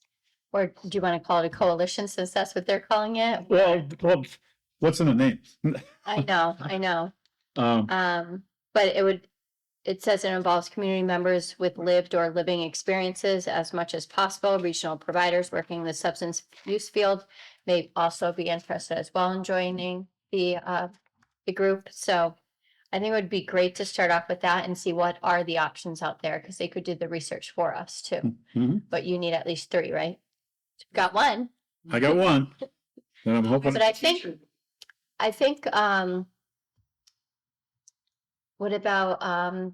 Or do you want to call it a coalition since that's what they're calling it? Well, what's in the name? I know. Um, But it says it involves community members with lived or living experiences as much as possible. Regional providers working in the substance use field may also be interested as well in joining the group. So I think it would be great to start off with that and see what are the options out there, because they could do the research for us too. mhm. But you need at least 3, right? Got one. I got one. And I'm hoping, But I think, what about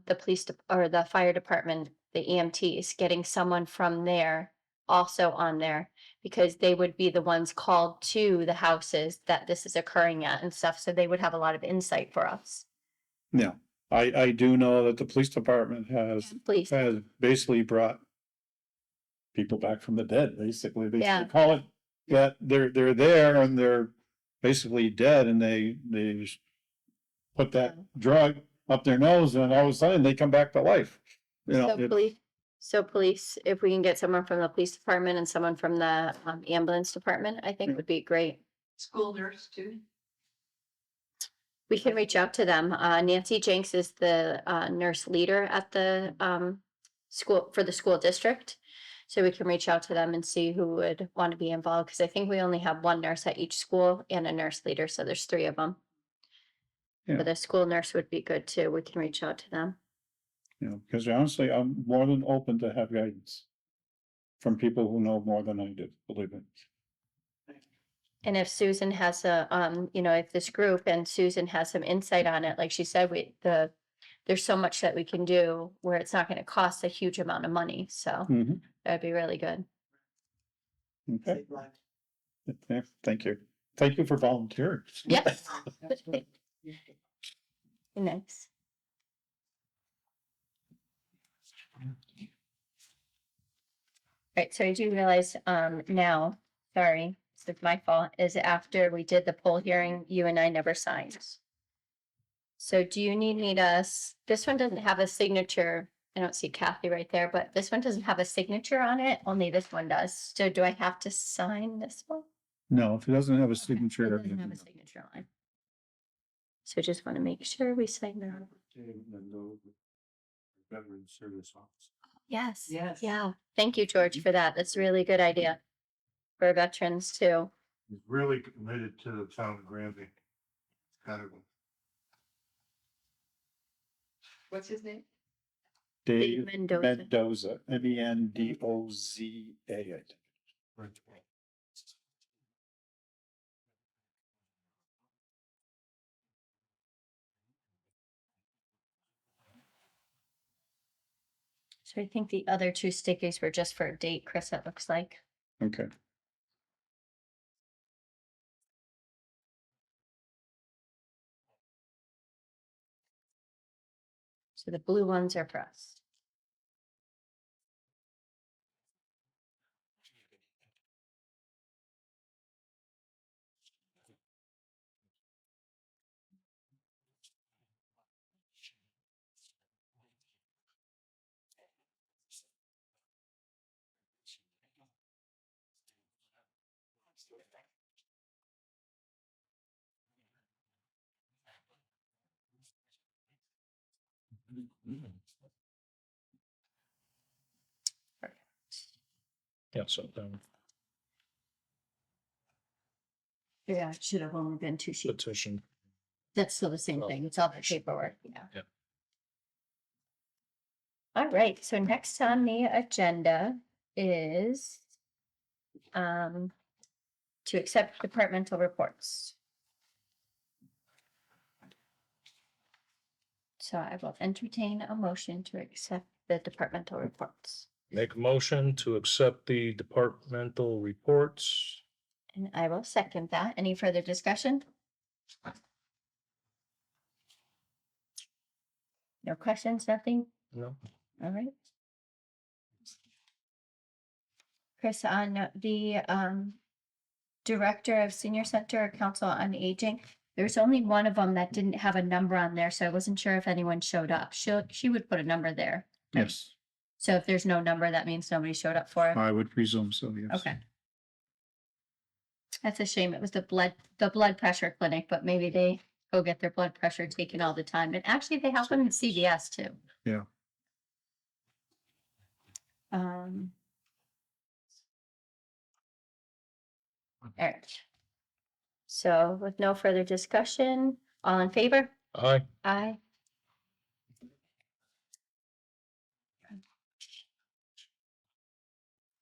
the or the fire department, the EMTs, getting someone from there also on there? Because they would be the ones called to the houses that this is occurring at and stuff, so they would have a lot of insight for us. yeah, I do know that the police department Please, has basically brought people back from the dead, basically. They Yeah. call it that they're there and they're basically dead and they put that drug up their nose and all of a sudden they come back to life. You know, police, if we can get someone from the police department and someone from the ambulance department, I think would be great. School nurse too. We can reach out to them. Nancy Jenks is the nurse leader at the school for the school district. So we can reach out to them and see who would want to be involved, because I think we only have one nurse at each school and a nurse leader, so there's 3 of them. Yeah. But a school nurse would be good too. We can reach out to them. you know, because honestly, I'm more than open to have guidance from people who know more than I do, believe me. And if Susan has if this group and Susan has some insight on it, like she said, there's so much that we can do where it's not going to cost a huge amount of money. So Mhm. that'd be really good. Okay. Yeah, thank you. Thank you for volunteering. Yes. Nice. Right, so I do realize now, sorry, it's my fault, is after we did the poll hearing, you and I never signed. So do you need me to, this one doesn't have a signature. I don't see Kathy right there, but this one doesn't have a signature on it. Only this one does. So do I have to sign this one? No, if it doesn't have a Okay, signature. it doesn't have a signature line. So just want to make sure we sign that. Veteran Service Office. Yes. Yes. Yeah. Thank you, George, for that. That's a really good idea for veterans too. He's really committed to the town of Granby. Kind of. What's his name? Dave Mendoza. Mendoza, Mendoza, I think. So I think the other 2 stickies were just for a date, Chris, it looks like. Okay. So the blue ones are for us. Yeah, so, Yeah, it should have only been 2 sheets. petition. That's still the same thing. It's all the paperwork, yeah. Yeah. All right, so next on the agenda is to accept departmental reports. So I will entertain a motion to accept the departmental reports. Make a motion to accept the departmental reports. And I will second that. Any further discussion? No questions, nothing? No, All right. Chris, on the Director of Senior Center or Council on Aging, There's only one of them that didn't have a number on there, so I wasn't sure if anyone showed up. She would put a number there. Yes, So if there's no number, that means nobody showed up for it. I would presume so, yes. Okay. That's a shame. It was the blood pressure clinic, but maybe they go get their blood pressure taken all the time. And actually they have them in CVS too. Yeah. All right. So with no further discussion, all in favor? Aye. Aye.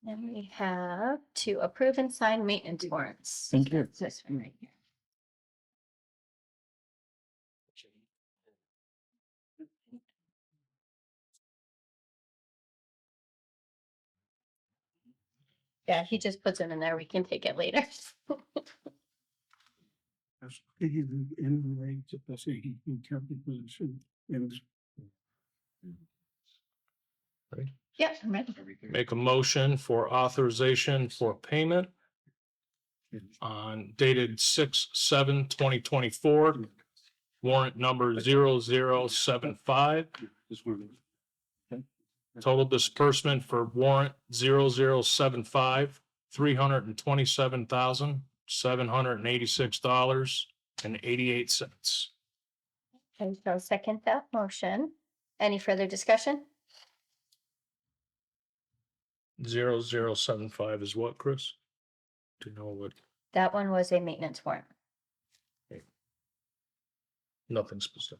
Then we have to approve and sign maintenance warrants. Thank you. That's this one right here. Yeah, he just puts them in there. We can take it later. Yeah, I'm ready. Make a motion for authorization for payment on dated 6/7/2024, warrant number 0075. Total disbursement for warrant 0075, $327,786.88. And so second that motion. Any further discussion? 0075 is what, Chris? Do you know what? That one was a maintenance warrant. Nothing specific.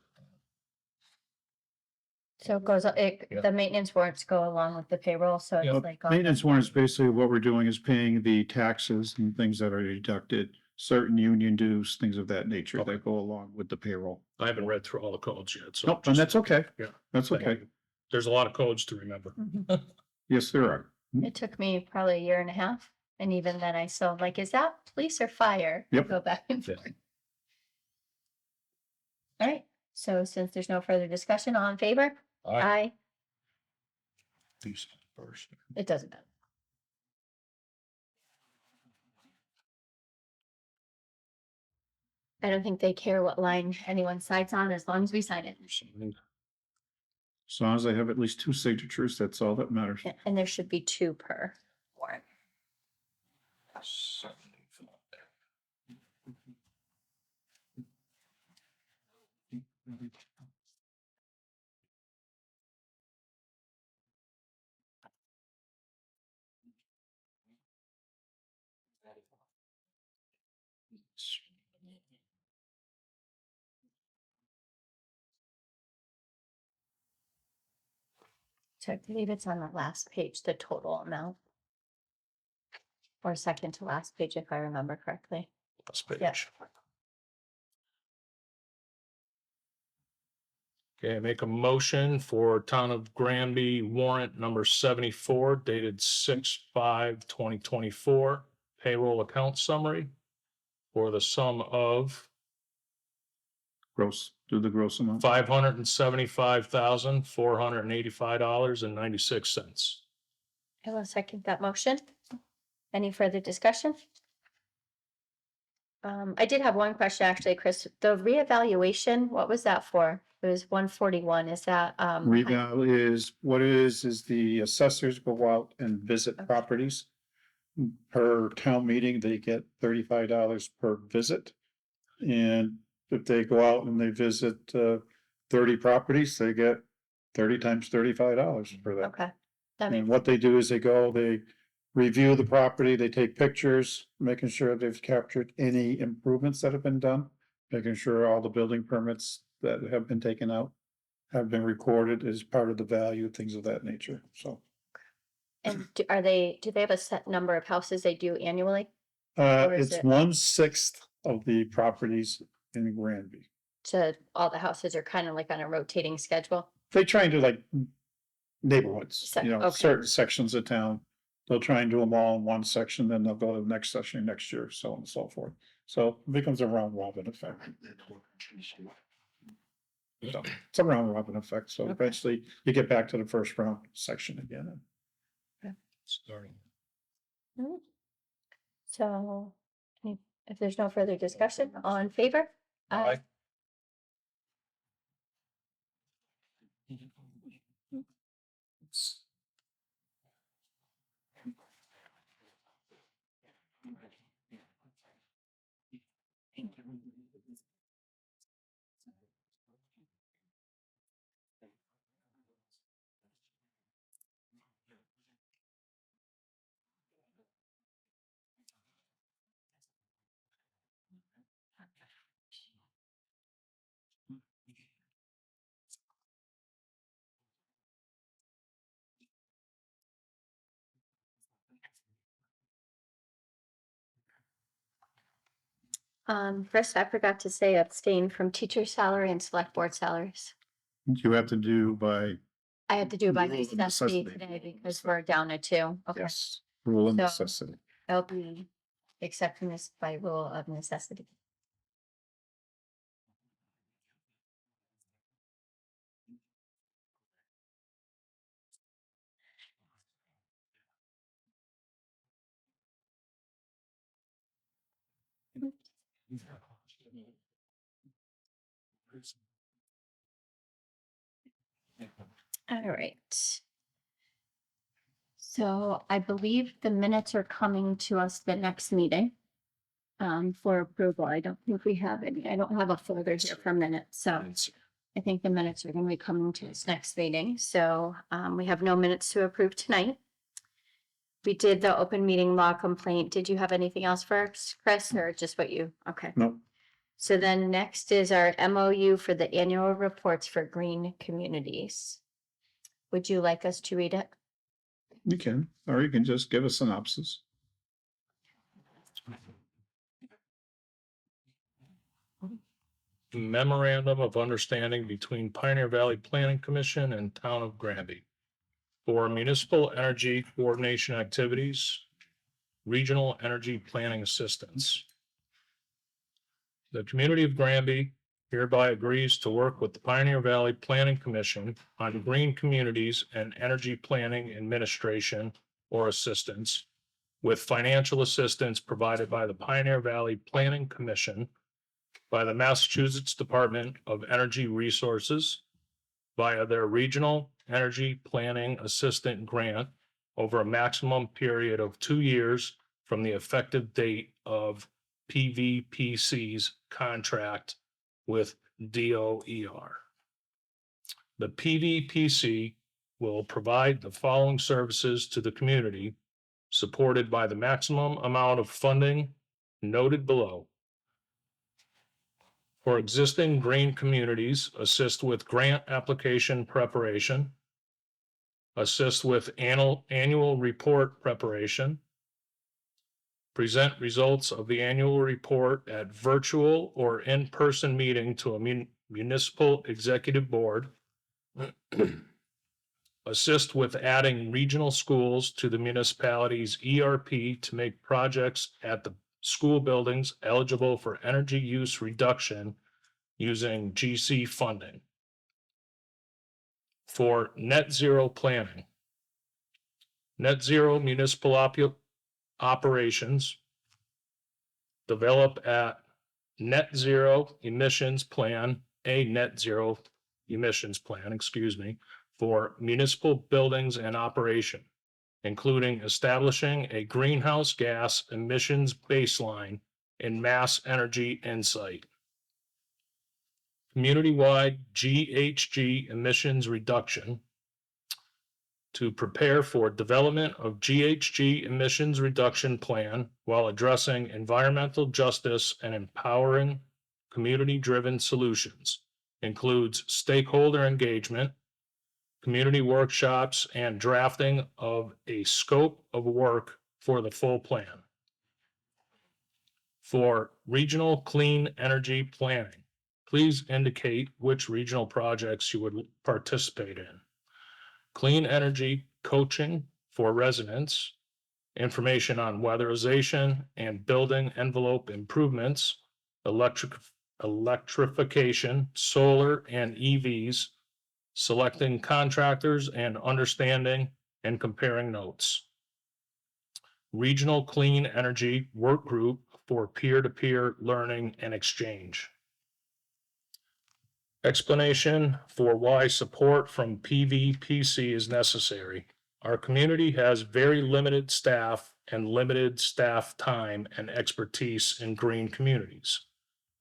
So it goes, Yeah. the maintenance warrants go along with the payroll, so Yeah. it's like. all- Maintenance warrant is basically what we're doing is paying the taxes and things that are deducted, certain union dues, things of that nature Okay. that go along with the payroll. I haven't read through all the codes yet, so. Nope, and that's okay. Yeah. That's okay. There's a lot of codes to remember. Mhm. Yes, there are. It took me probably a year and a half. And even then I still like, is that police or fire? I Yep. Go back and Yeah. forth. All right. So since there's no further discussion, all in favor? Aye. These first. It doesn't matter. I don't think they care what line anyone signs on as long as we sign it. As long as I have at least two signatures, that's all that matters. Yeah, and there should be two per warrant. So I believe it's on the last page, the total amount. Or second to last page, if I remember correctly. Last page. Yeah. Okay, make a motion for Town of Granby warrant number 74 dated 6/5/2024 payroll account summary for the sum of Gross, do the gross amount. $575,485.96. I will second that motion. Any further discussion? I did have one question actually, Chris. The reevaluation, what was that for? It was 141. Is that, Reval is, what it is the assessors go out and visit Okay. properties. Per town meeting, they get $35 per visit. And if they go out and they visit 30 properties, they get 30 times $35 for that. okay. That And makes, what they do is they go, they review the property, they take pictures, making sure they've captured any improvements that have been done, making sure all the building permits that have been taken out have been recorded as part of the value, things of that nature, so. and do they have a set number of houses they do annually? Or is It's it- 1/6 of the properties in Granby. So all the houses are kind of like on a rotating schedule? They try and do like neighborhoods, Okay. certain sections of town. They'll try and do them all in one section, then they'll go to the next section next year, so on and so forth. So it becomes a round robin effect. So it's a round robin effect, so Okay. eventually you get back to the first round section again. Starting. So, if there's no further discussion, all in favor? Aye. First, I forgot to say abstain from teacher salary and select board salaries. You have to do by, I had to do by Rule of necessity necessity. today because we're down to two. Okay. yes, rule of So- necessity. I'll be accepting this by rule of necessity. All right. So I believe the minutes are coming to us the next meeting for approval. I don't think we have any. I don't have a folder here for minutes, so I think the minutes are going to be coming to us next meeting. So we have no minutes to approve tonight. We did the open meeting law complaint. Did you have anything else for us, Chris, or just what you? Okay. No, So then next is our MOU for the annual reports for green communities. Would you like us to read it? you can, or you can just give a synopsis. Memorandum of Understanding between Pioneer Valley Planning Commission and Town of Granby for municipal energy coordination activities, regional energy planning assistance. The community of Granby hereby agrees to work with the Pioneer Valley Planning Commission on green communities and energy planning administration or assistance, with financial assistance provided by the Pioneer Valley Planning Commission, by the Massachusetts Department of Energy Resources, via their Regional Energy Planning Assistant Grant over a maximum period of 2 years from the effective date of PVPC's contract with DOER. The PVPC will provide the following services to the community, supported by the maximum amount of funding noted below. For existing green communities, assist with grant application preparation, assist with annual report preparation, present results of the annual report at virtual or in-person meeting to a municipal executive board, assist with adding regional schools to the municipality's ERP to make projects at the school buildings eligible for energy use reduction using GC funding. For net zero planning, net zero municipal operations, develop a net zero emissions plan, for municipal buildings and operation, including establishing a greenhouse gas emissions baseline and mass energy insight. Community-wide GHG emissions reduction to prepare for development of GHG emissions reduction plan while addressing environmental justice and empowering community-driven solutions, includes stakeholder engagement, community workshops, and drafting of a scope of work for the full plan. For regional clean energy planning, please indicate which regional projects you would participate in. Clean energy coaching for residents, information on weatherization and building envelope improvements, electrification, solar and EVs, selecting contractors and understanding and comparing notes. Regional clean energy work group for peer-to-peer learning and exchange. Explanation for why support from PVPC is necessary. Our community has very limited staff and limited staff time and expertise in green communities,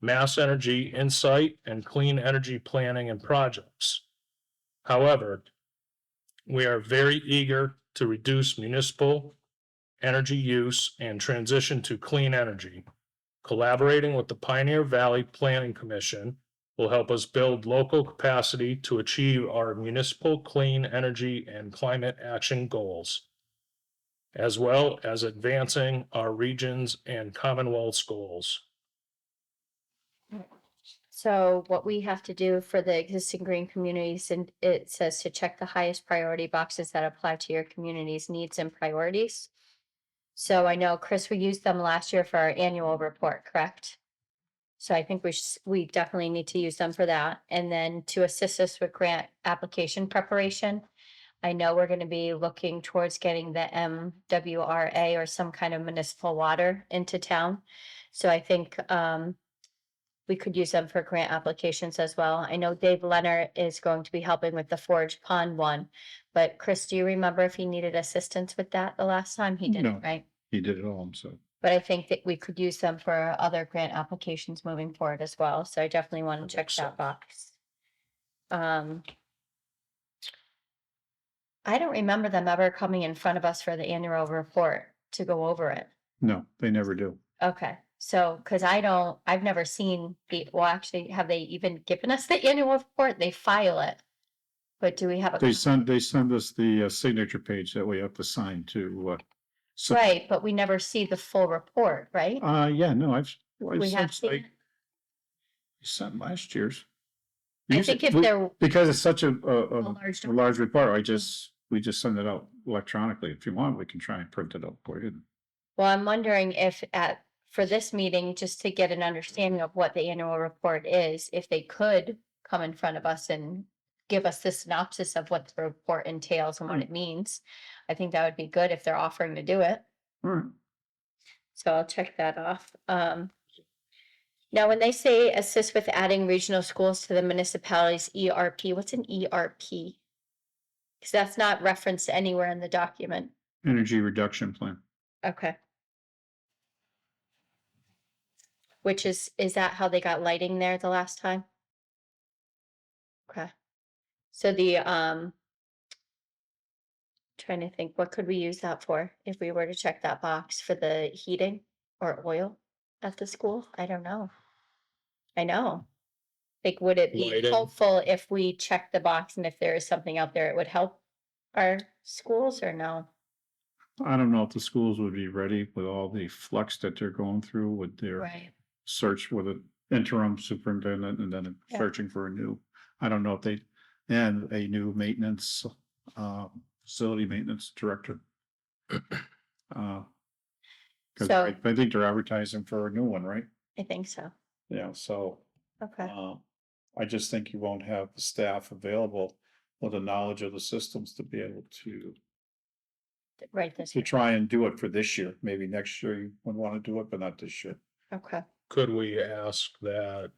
mass energy insight, and clean energy planning and projects. However, we are very eager to reduce municipal energy use and transition to clean energy. Collaborating with the Pioneer Valley Planning Commission will help us build local capacity to achieve our municipal clean energy and climate action goals, as well as advancing our regions and Commonwealth's goals. So what we have to do for the existing green communities, and it says to check the highest priority boxes that apply to your community's needs and priorities. So I know, Chris, we used them last year for our annual report, correct? So I think we definitely need to use them for that. And then to assist us with grant application preparation, I know we're going to be looking towards getting the MWRA or some kind of municipal water into town. So I think we could use them for grant applications as well. I know Dave Leonard is going to be helping with the Forge Pond one, but Chris, do you remember if he needed assistance with that the last time? He didn't, No. right? He did it all himself. But I think that we could use them for other grant applications moving forward as well. So I definitely want to check that box. I don't remember them ever coming in front of us for the annual report to go over it. No, they never do. Okay, so, because I've never seen well, actually, have they even given us the annual report? They file it. But do we have a? They send us the signature page that we have to sign to. Right, but we never see the full report, right? Yeah, no, We have seen it. Sent last year's. I think if they're Because it's such a large large report, we just send it out electronically. If you want, we can try and print it out for you. Well, I'm wondering if for this meeting, just to get an understanding of what the annual report is, if they could come in front of us and give us the synopsis of what the report entails and what it means. I think that would be good if they're offering to do it. All right. So I'll check that off. Now, when they say assist with adding regional schools to the municipality's ERP, what's an ERP? Because that's not referenced anywhere in the document. Energy reduction plan. Okay. Which is that how they got lighting there the last time? Okay. So trying to think, what could we use that for if we were to check that box for the heating or oil at the school? I don't know. I know. Like, would it be Lighting. helpful if we check the box and if there is something out there, it would help our schools or no? I don't know if the schools would be ready with all the flux that they're going through with their Right. search with an interim superintendent and then Yeah. searching for a new, I don't know if and a new maintenance, facility maintenance director. Cause So- I think they're advertising for a new one, right? I think so. Yeah, so, Okay. I just think you won't have the staff available with the knowledge of the systems to be able to Right this. try and do it for this year. Maybe next year you would want to do it, but not this year. Okay. Could we ask that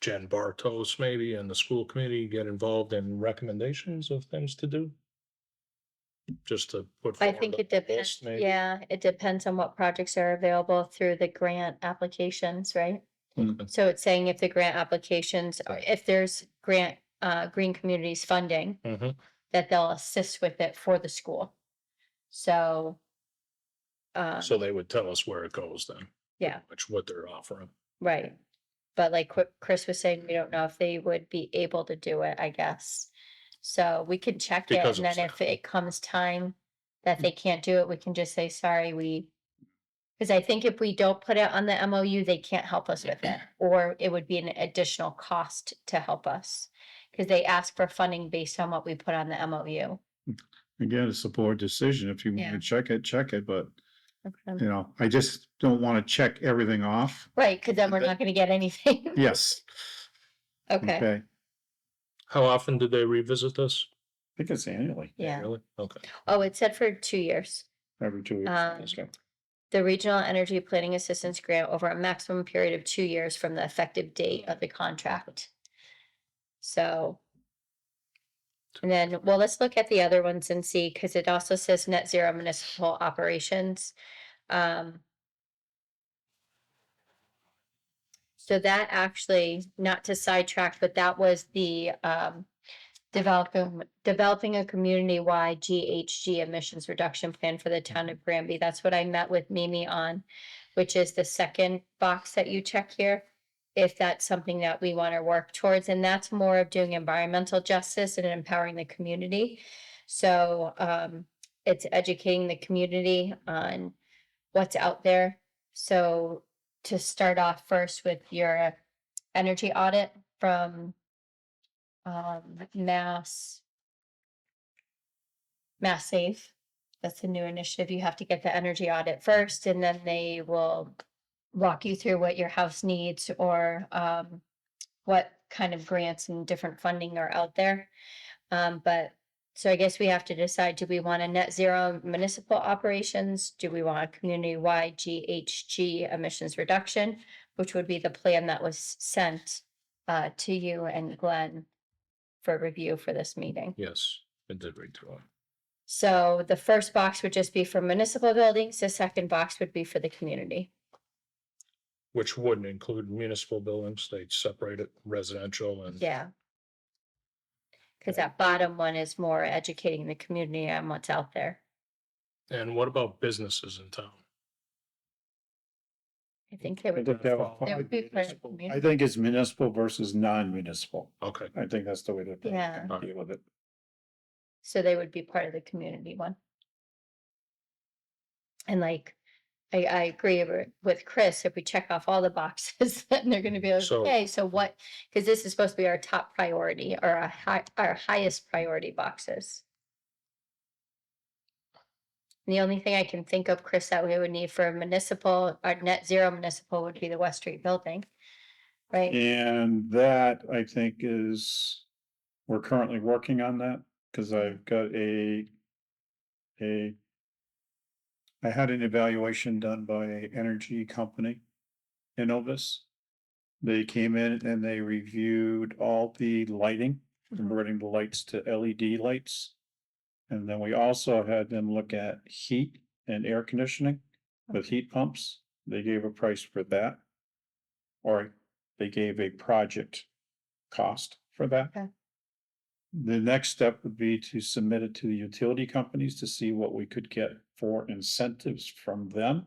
Jen Bartos maybe and the school committee get involved in recommendations of things to do? Just to put. I forward think a it depends. list, maybe? Yeah, it depends on what projects are available through the grant applications, right? Okay. So it's saying if the grant applications, or if there's grant, Green Communities funding, Mhm. that they'll assist with it for the school. So. So they would tell us where it goes then, Yeah, what they're offering. right. But like what Chris was saying, we don't know if they would be able to do it, I guess. So we can check it, Because and of then if it comes time that they can't do it, we can just say, sorry, because I think if we don't put it on the MOU, they can't help us with it, or it would be an additional cost to help us. Because they ask for funding based on what we put on the MOU. Again, it's a board decision. If you want Yeah. to check it, but Okay. you know, I just don't want to check everything off. Right, because then we're not gonna get anything. Yes. Okay, Okay. How often do they revisit this? I think it's annually, yeah. Really? Okay. Oh, it said for 2 years. every 2 years. Um, Okay. the Regional Energy Planning Assistance Grant over a maximum period of 2 years from the effective date of the contract. So. And then, well, let's look at the other ones and see, because it also says net zero municipal operations. So that actually, not to sidetrack, but that was the developing a community-wide GHG emissions reduction plan for the town of Granby. That's what I met with Mimi on, which is the second box that you check here. If that's something that we want to work towards, and that's more of doing environmental justice and empowering the community. So it's educating the community on what's out there. So to start off first with your energy audit from Mass Save. That's a new initiative. You have to get the energy audit first, and then they will walk you through what your house needs or what kind of grants and different funding are out there. But so I guess we have to decide, do we want a net zero municipal operations? Do we want a community-wide GHG emissions reduction, which would be the plan that was sent to you and Glenn for review for this meeting? Yes, it did read through it. So the first box would just be for municipal buildings. The second box would be for the community. Which wouldn't include municipal buildings. They'd separate it residential and. Yeah. Because that bottom one is more educating the community on what's out there. And what about businesses in town? I think they I would, think that would they would be for the I community. think it's municipal versus non-municipal. Okay. I think that's the way to Yeah. deal with it. So they would be part of the community one. And like, I agree with Chris, if we check off all the boxes, then they're gonna be like, So- okay, so what? Because this is supposed to be our top priority or our highest priority boxes. And the only thing I can think of, Chris, that we would need for municipal, our net zero municipal would be the West Street building. Right? And that, I think, we're currently working on that, because I've got I had an evaluation done by an energy company in Ovis. They came in and they reviewed all the lighting, converting the lights to LED lights. And then we also had them look at heat and air conditioning with heat pumps. They gave a price for that. Or they gave a project cost for that. Okay. The next step would be to submit it to the utility companies to see what we could get for incentives from them.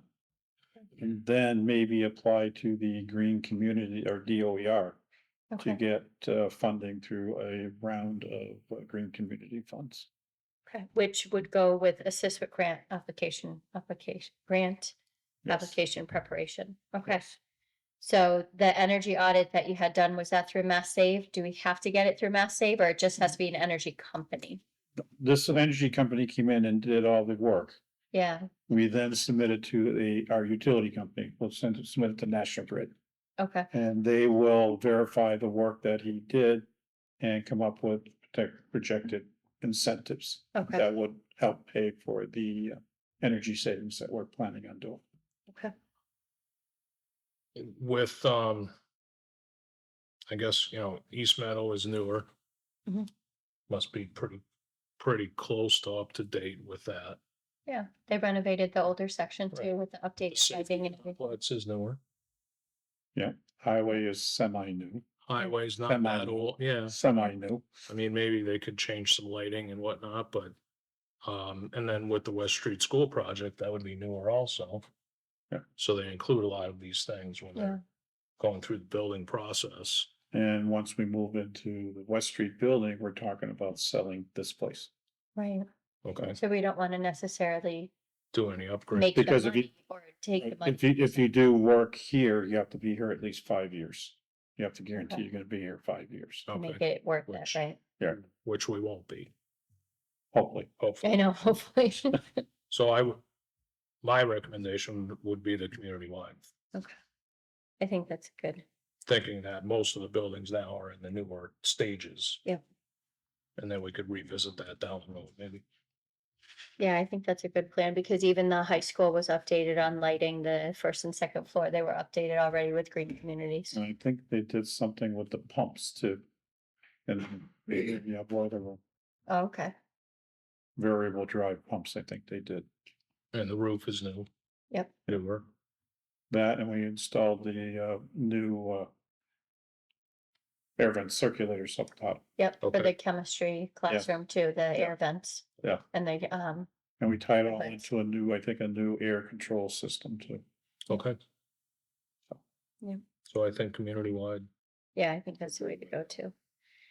And then maybe apply to the green community or DOER to Okay. get funding through a round of green community funds. Okay, which would go with assist with grant grant Yes. application preparation. Okay. So the energy audit that you had done, was that through Mass Save? Do we have to get it through Mass Save, or it just has to be an energy company? This energy company came in and did all the work. Yeah, We then submitted to our utility company. We'll submit it to National Grid. okay, And they will verify the work that he did and come up with projected incentives okay, that would help pay for the energy savings that we're planning on doing. okay. With, I guess, East Meadow is newer. Mhm. Must be pretty close to up to date with that. Yeah, they renovated the older section Right. too with the updated lighting and everything. Complex is newer. Highway is semi-new, Highway's not that old, yeah. semi-new. I mean, maybe they could change some lighting and whatnot, but, and then with the West Street School project, that would be newer also. Yeah. So they include a lot of these things when Yeah. they're going through the building process. And once we move into the West Street building, we're talking about selling this place. Right, Okay, so we don't want to necessarily do any upgrades. make the Because if you- money or take the money. If you do work here, you have to be here at least 5 years. You have to guarantee Okay. you're gonna be here 5 years, To make Okay, it worth it, Which- right? which we won't be, hopefully. hopefully. I know, hopefully. So my recommendation would be the community wide, Okay. I think that's good. thinking that most of the buildings now are in the newer stages. Yep. And then we could revisit that down the road, maybe. Yeah, I think that's a good plan because even the high school was updated on lighting the first and second floor. They were updated already with green communities. And I think they did something with the pumps too. And, yeah, boiler room, Oh, okay. variable drive pumps, I think they did. And the roof is new. Yep. Newer. That, and we installed the, new, air vent circulators up top. Yep, for Okay. the chemistry classroom too, the air vents. Yeah. And they, And we tied it all Thanks. into a new, I think, a new air control system too. Okay. Yeah. So I think community-wide, yeah, I think that's the way to go too.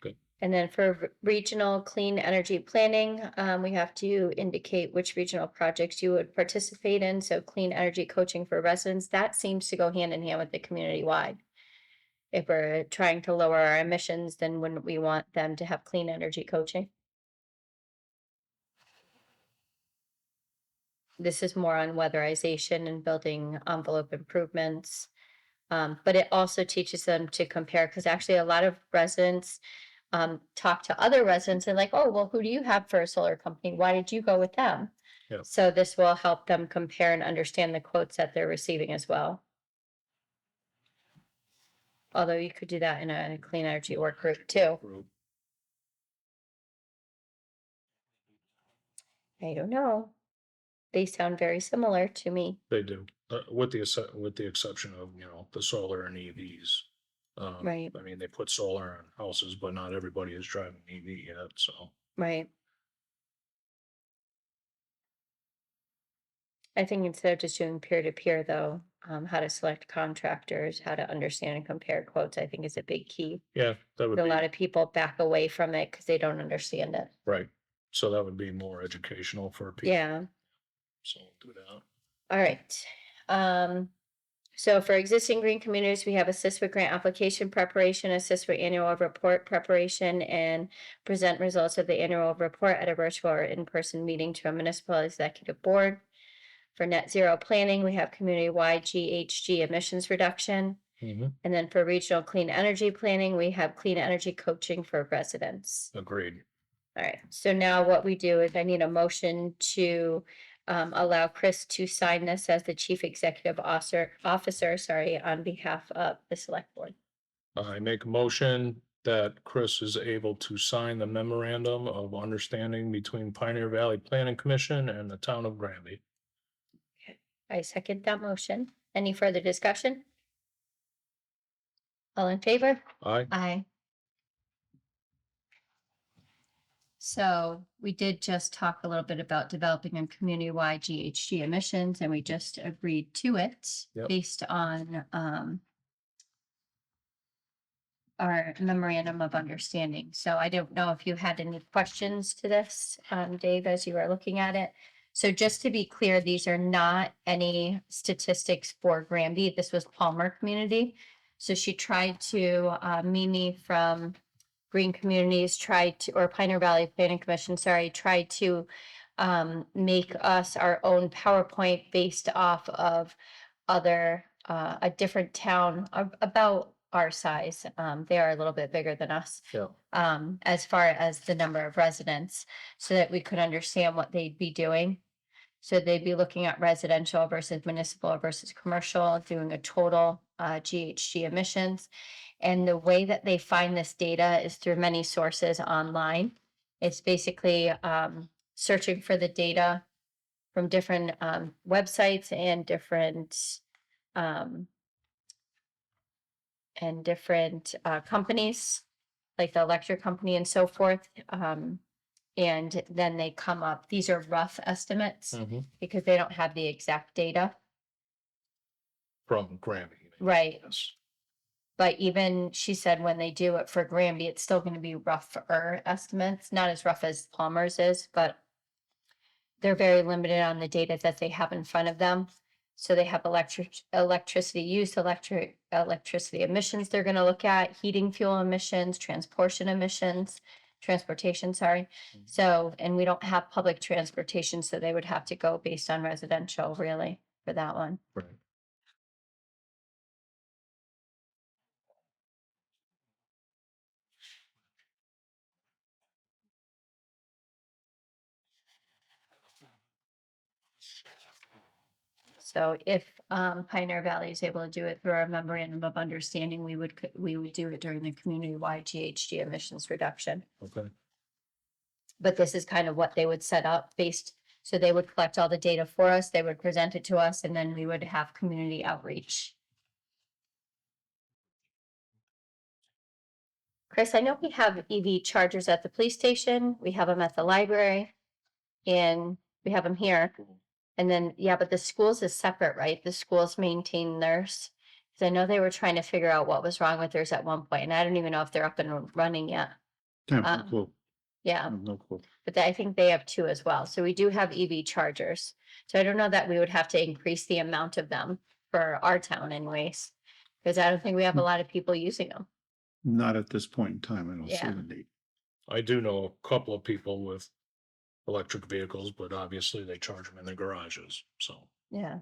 Good. And then for regional clean energy planning, we have to indicate which regional projects you would participate in. So clean energy coaching for residents, that seems to go hand in hand with the community-wide. If we're trying to lower our emissions, then wouldn't we want them to have clean energy coaching? This is more on weatherization and building envelope improvements. But it also teaches them to compare, because actually a lot of residents talk to other residents and like, oh, well, who do you have for a solar company? Why did you go with them? Yep. So this will help them compare and understand the quotes that they're receiving as well. Although you could do that in a clean energy work group too. group. I don't know. They sound very similar to me. They do, with the exception of, the solar and EVs. Right. I mean, they put solar on houses, but not everybody is driving an EV yet, so. Right. I think instead of just doing peer to peer though, how to select contractors, how to understand and compare quotes, I think is a big key. Yeah, that would A lot be, of people back away from it because they don't understand it. right. So that would be more educational for people. Yeah. So we'll do that. All right. So for existing green communities, we have assist with grant application preparation, assist with annual report preparation, and present results of the annual report at a virtual or in-person meeting to a municipal executive board. For net zero planning, we have community-wide GHG emissions reduction. Mhm. And then for regional clean energy planning, we have clean energy coaching for residents. Agreed. All right, so now what we do is I need a motion to allow Chris to sign this as the chief executive officer, on behalf of the select board. I make a motion that Chris is able to sign the memorandum of understanding between Pioneer Valley Planning Commission and the town of Granby. I second that motion. Any further discussion? All in favor? Aye. Aye. So we did just talk a little bit about developing a community-wide GHG emissions, and we just agreed to it Yep. based on our memorandum of understanding. So I don't know if you had any questions to this, Dave, as you are looking at it. So just to be clear, these are not any statistics for Granby. This was Palmer Community. So she tried to, Mimi from Green Communities tried to, or Pioneer Valley Planning Commission, sorry, tried to make us our own PowerPoint based off of other, a different town about our size. They are a little bit bigger than us. Yeah. As far as the number of residents, so that we could understand what they'd be doing. So they'd be looking at residential versus municipal versus commercial, doing a total GHG emissions. And the way that they find this data is through many sources online. It's basically searching for the data from different websites and different companies, like the electric company and so forth. And then they come up, these are rough estimates Mhm. because they don't have the exact data. From Granby. Right. Yes. But even she said when they do it for Granby, it's still going to be rougher estimates, not as rough as Palmer's is, but they're very limited on the data that they have in front of them. So they have electricity use, electricity emissions they're going to look at, heating fuel emissions, transportation, sorry. So, and we don't have public transportation, so they would have to go based on residential really for that one. Right. So if Pioneer Valley is able to do it through our memorandum of understanding, we would do it during the community-wide GHG emissions reduction. Okay. But this is kind of what they would set up based, so they would collect all the data for us, they would present it to us, and then we would have community outreach. Chris, I know we have EV chargers at the police station, we have them at the library, and we have them here. And then, yeah, but the schools is separate, right? The schools maintain theirs. Because I know they were trying to figure out what was wrong with theirs at one point, and I don't even know if they're up and running yet. Yeah, no clue. Yeah, No clue. but I think they have two as well. So we do have EV chargers. So I don't know that we would have to increase the amount of them for our town anyways. Because I don't think we have a lot of people using them. Not at this point in time. I don't see Yeah. the need. I do know a couple of people with electric vehicles, but obviously they charge them in their garages, so. Yeah.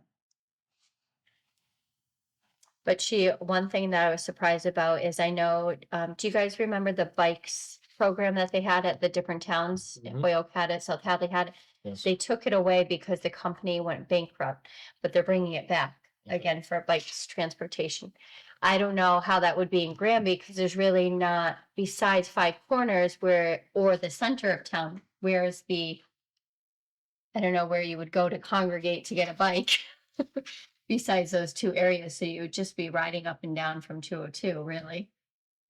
But one thing that I was surprised about is I know, do you guys remember the bikes program that they had at the different towns? Mhm. Hoyoke had it, South Hadley had it. Yes. They took it away because the company went bankrupt, but they're bringing it back again for bikes transportation. I don't know how that would be in Granby because there's really not, besides Five Corners or the center of town, where's I don't know where you would go to congregate to get a bike besides those two areas. So you would just be riding up and down from 202 really.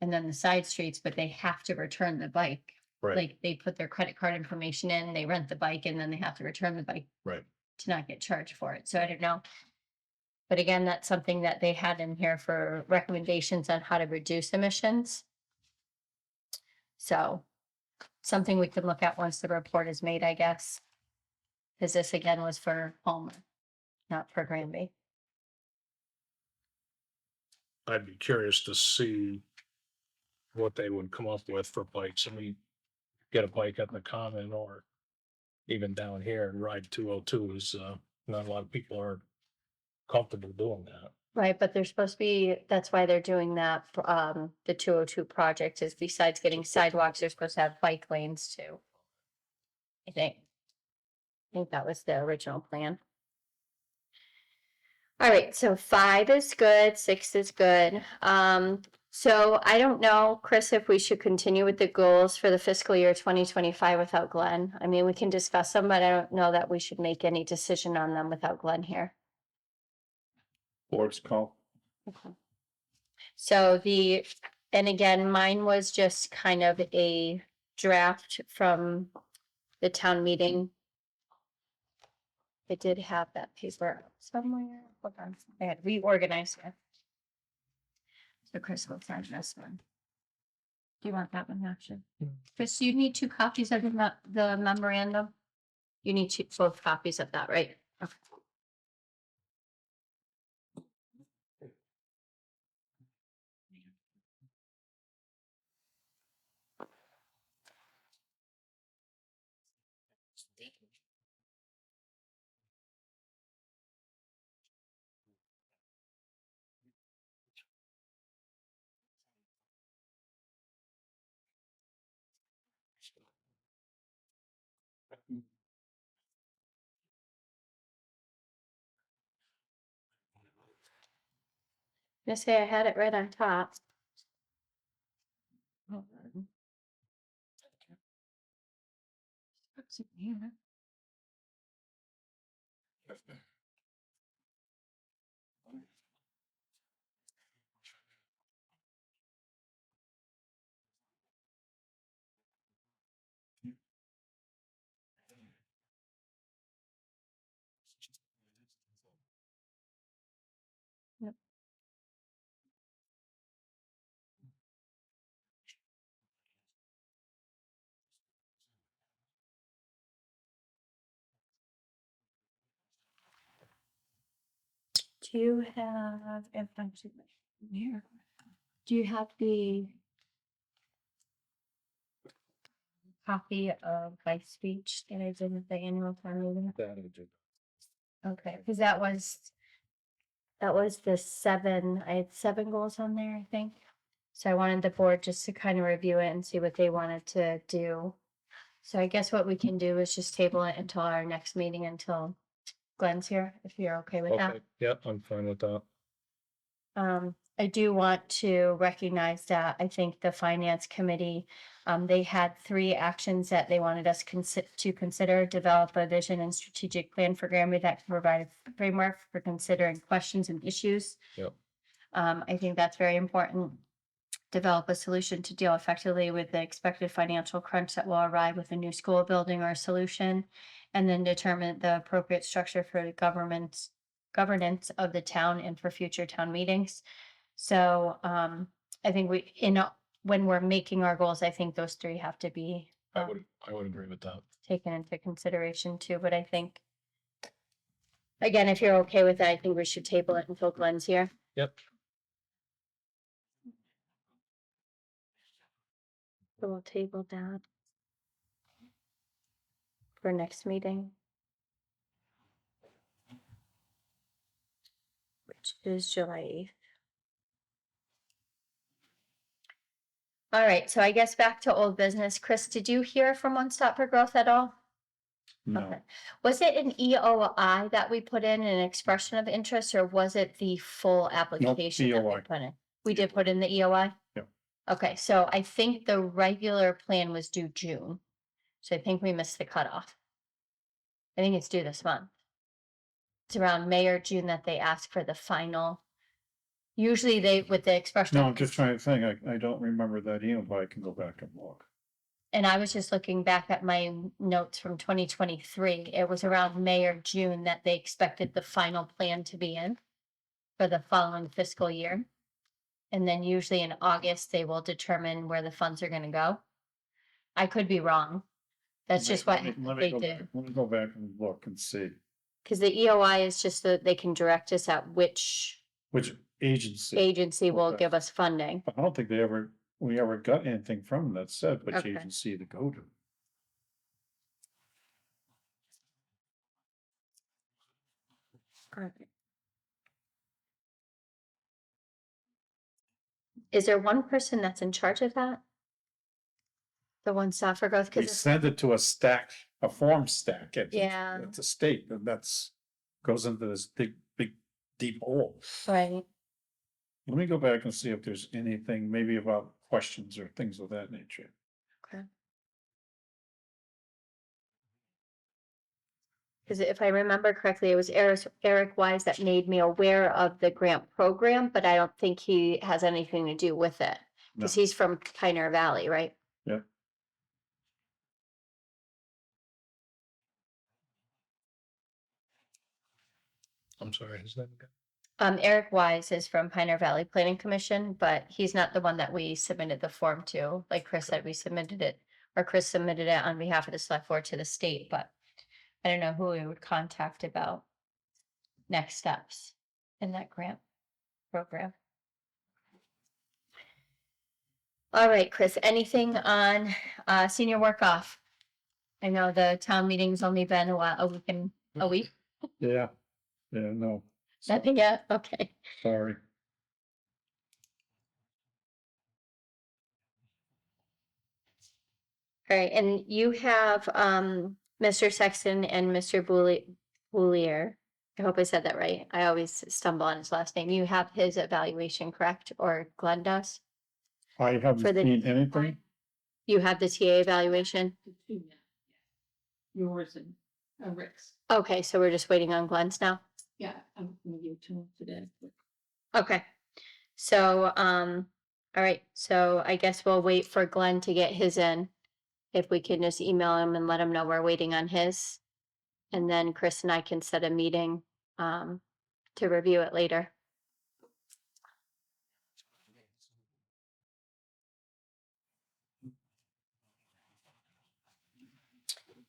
And then the side streets, but they have to return the bike. Right, Like they put their credit card information in, they rent the bike and then they have to return the bike right. to not get charged for it. So I don't know. But again, that's something that they had in here for recommendations on how to reduce emissions. So something we could look at once the report is made, I guess. Because this again was for Palmer, not for Granby. I'd be curious to see what they would come up with for bikes. I mean, get a bike at the common or even down here and ride 202 is, not a lot of people are comfortable doing that. Right, but they're supposed to be, that's why they're doing that, the 202 project is besides getting sidewalks, they're supposed to have bike lanes too. I think that was the original plan. All right, so 5 is good, 6 is good. So I don't know, Chris, if we should continue with the goals for the fiscal year 2025 without Glenn. I mean, we can discuss them, but I don't know that we should make any decision on them without Glenn here. Board's call. Okay. So and again, mine was just kind of a draft from the town meeting. I did have that paper somewhere. Hold on, I had reorganized it. So Chris will sign this one. Do you want that one actually? Chris, you need 2 copies of the memorandum? You need both copies of that, right? Okay. I say I had it right on top. Hold on. What's in here? Yep. Do you have, if I'm here, do you have the copy of my speech that I did at the annual town meeting? That I do. Okay, because that was the 7, I had 7 goals on there, I think. So I wanted the board just to kind of review it and see what they wanted to do. So I guess what we can do is just table it until our next meeting until Glenn's here, if you're okay with that. Okay, yeah, I'm fine with that. I do want to recognize that I think the finance committee, they had 3 actions that they wanted us to consider, develop a vision and strategic plan for Granby that can provide a framework for considering questions and issues. Yep. I think that's very important. Develop a solution to deal effectively with the expected financial crunch that will arrive with a new school building or solution, and then determine the appropriate structure for the governance of the town and for future town meetings. So I think when we're making our goals, I think those 3 have to be I would agree with that. taken into consideration too. But I think, again, if you're okay with that, I think we should table it until Glenn's here. Yep. So we'll table that for next meeting, which is July 8th. All right, so I guess back to old business. Chris, did you hear from One Stop for Growth at all? No, Okay. Was it an EOI that we put in, an expression of interest, or was it the full application that we EOI. put in? We did put in the EOI? Yep. Okay, so I think the regular plan was due June. So I think we missed the cutoff. I think it's due this month. It's around May or June that they ask for the final. Usually they, with the expression. no, of I'm just trying to think. I don't remember that email, but I can go back and look. And I was just looking back at my notes from 2023. It was around May or June that they expected the final plan to be in for the following fiscal year. And then usually in August, they will determine where the funds are going to go. I could be wrong. That's just what Let me they go do. back- Let me go back and look and see Because the EOI is just that they can direct us at which which agency. agency will Okay. give us funding. I don't think we ever got anything from them that said which Okay. agency to go to. Is there one person that's in charge of that? The One Stop for Growth? We Because send it to a form stack Yeah. at the state, and goes into this big, deep hole. right. Let me go back and see if there's anything maybe about questions or things of that nature. Okay. Because if I remember correctly, it was Eric Wise that made me aware of the grant program, but I don't think he has anything to do with it. Because No. he's from Pioneer Valley, right? Yep. I'm sorry, is that again? Eric Wise is from Pioneer Valley Planning Commission, but he's not the one that we submitted the form to. Like Chris said, we submitted it, or Chris submitted it on behalf of the select board to the state, but I don't know who we would contact about next steps in that grant program. All right, Chris, anything on senior work off? I know the town meeting's only been a week, Yeah, no. nothing yet, okay. Sorry. All right, and you have Mr. Sexton and Mr. Boulier. I hope I said that right. I always stumble on his last name. You have his evaluation, correct? Or Glenn does? I haven't For the- seen anything. You have the TA evaluation? Yours and Rick's. Okay, so we're just waiting on Glenn's now? Yeah, I'm gonna give it to him today. Okay. So, all right, so I guess we'll wait for Glenn to get his in. If we can just email him and let him know we're waiting on his. And then Chris and I can set a meeting to review it later.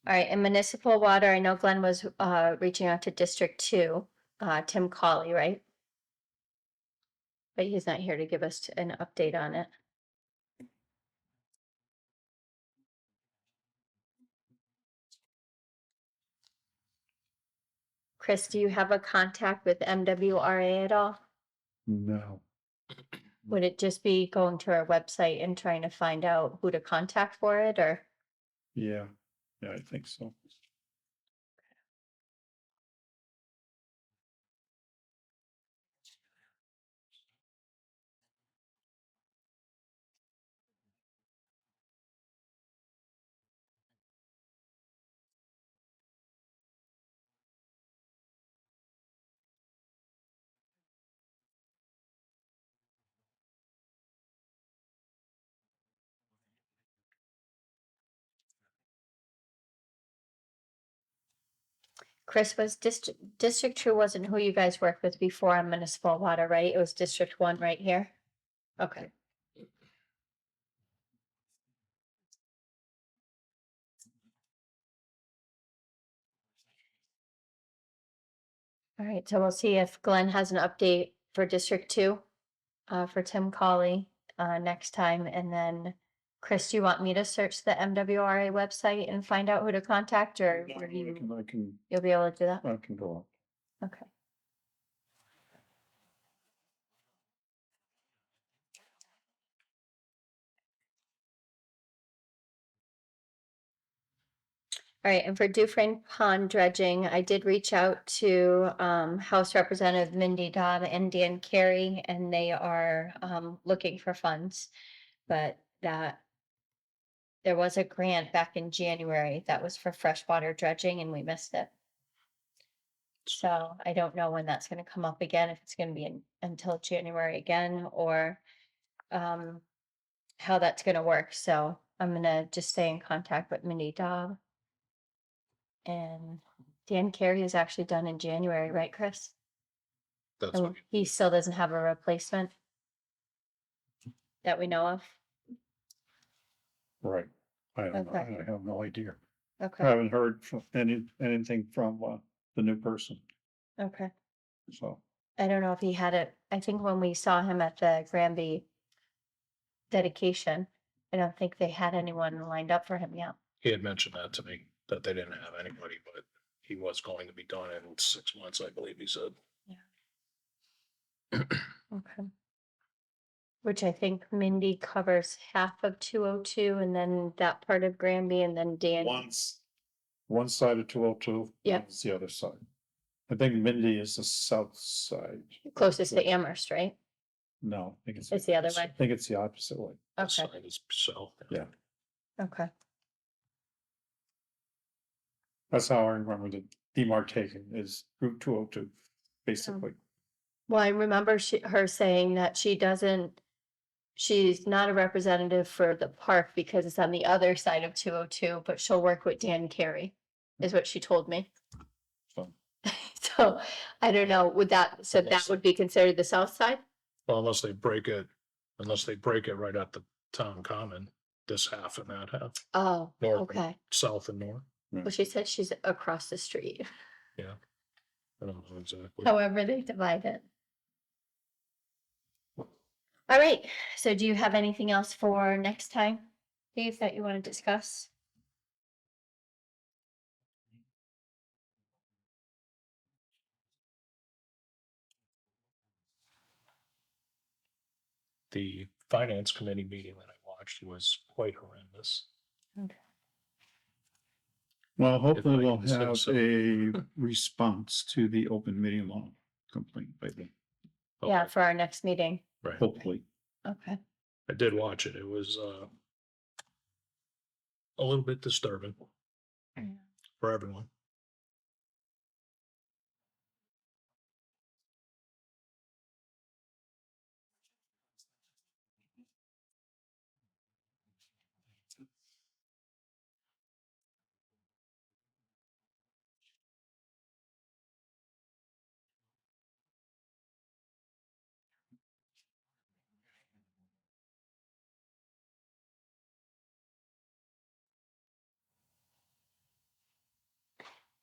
All right, and municipal water, I know Glenn was reaching out to District 2, Tim Colley, right? But he's not here to give us an update on it. Chris, do you have a contact with MWRA at all? No. Would it just be going to our website and trying to find out who to contact for it, or? Yeah, I think so. Chris, was District 2 wasn't who you guys worked with before on municipal water, right? It was District 1 right here? Okay. All right, so we'll see if Glenn has an update for District 2, for Tim Colley, next time, and then Chris, do you want me to search the MWRA website and find out who to contact, or I will you, can, you'll be able to do that? I can go on. Okay. All right, and for Dufresne Pond dredging, I did reach out to House Representative Mindy Dodd and Dan Carey, and they are looking for funds. But that there was a grant back in January that was for freshwater dredging, and we missed it. So I don't know when that's going to come up again, if it's going to be until January again, or how that's going to work. So I'm going to just stay in contact with Mindy Dodd. And Dan Carey is actually done in January, right, Chris? That's Oh, what, he still doesn't have a replacement that we know of? Right. I don't know. Okay. I have no idea. I Okay, haven't heard from anything from, the new person, okay. so. I don't know if he had it. I think when we saw him at the Granby dedication, I don't think they had anyone lined up for him yet. he had mentioned that to me, that they didn't have anybody, but he was going to be done in 6 months, I believe he said. Okay. Which I think Mindy covers half of 202 and then that part of Granby and then Dan. One side of 202. Yep. It's the other side. I think Mindy is the south side. Closest to Amherst, right? No, I think it's. It's the other I way. think it's the opposite way. This Okay, side is south. Yeah. okay. That's how I remember the demarcation is Route 202, basically. Well, I remember her saying that she's not a representative for the park because it's on the other side of 202, but she'll work with Dan Carey, is what she told me. So, So I don't know, so that would be considered the south side? Well, unless they break it right at the town common, this half and that half, Oh, North. okay. south and north. Well, she said she's across the street, Yeah. I don't know exactly. however they divide it. All right, so do you have anything else for next time, Dave, that you want to discuss? The finance committee meeting that I watched was quite horrendous. well, hopefully we'll It's have so- a response to the open meeting law complaint by then, Yeah, Okay, for our next meeting. right. hopefully. Okay. I did watch it. It was a little bit disturbing for everyone.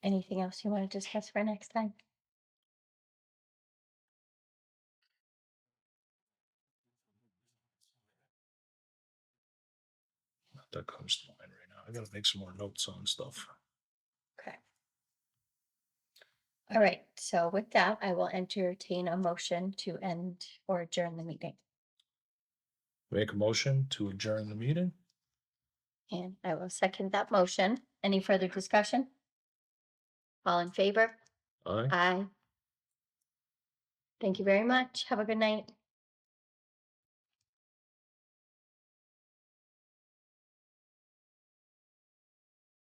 Anything else you want to discuss for next time? That comes to mind right now. I gotta make some more notes on stuff. Okay. All right, so with that, I will entertain a motion to end or adjourn the meeting. Make a motion to adjourn the meeting. And I will second that motion. Any further discussion? All in favor? Aye. Aye. Thank you very much. Have a good night.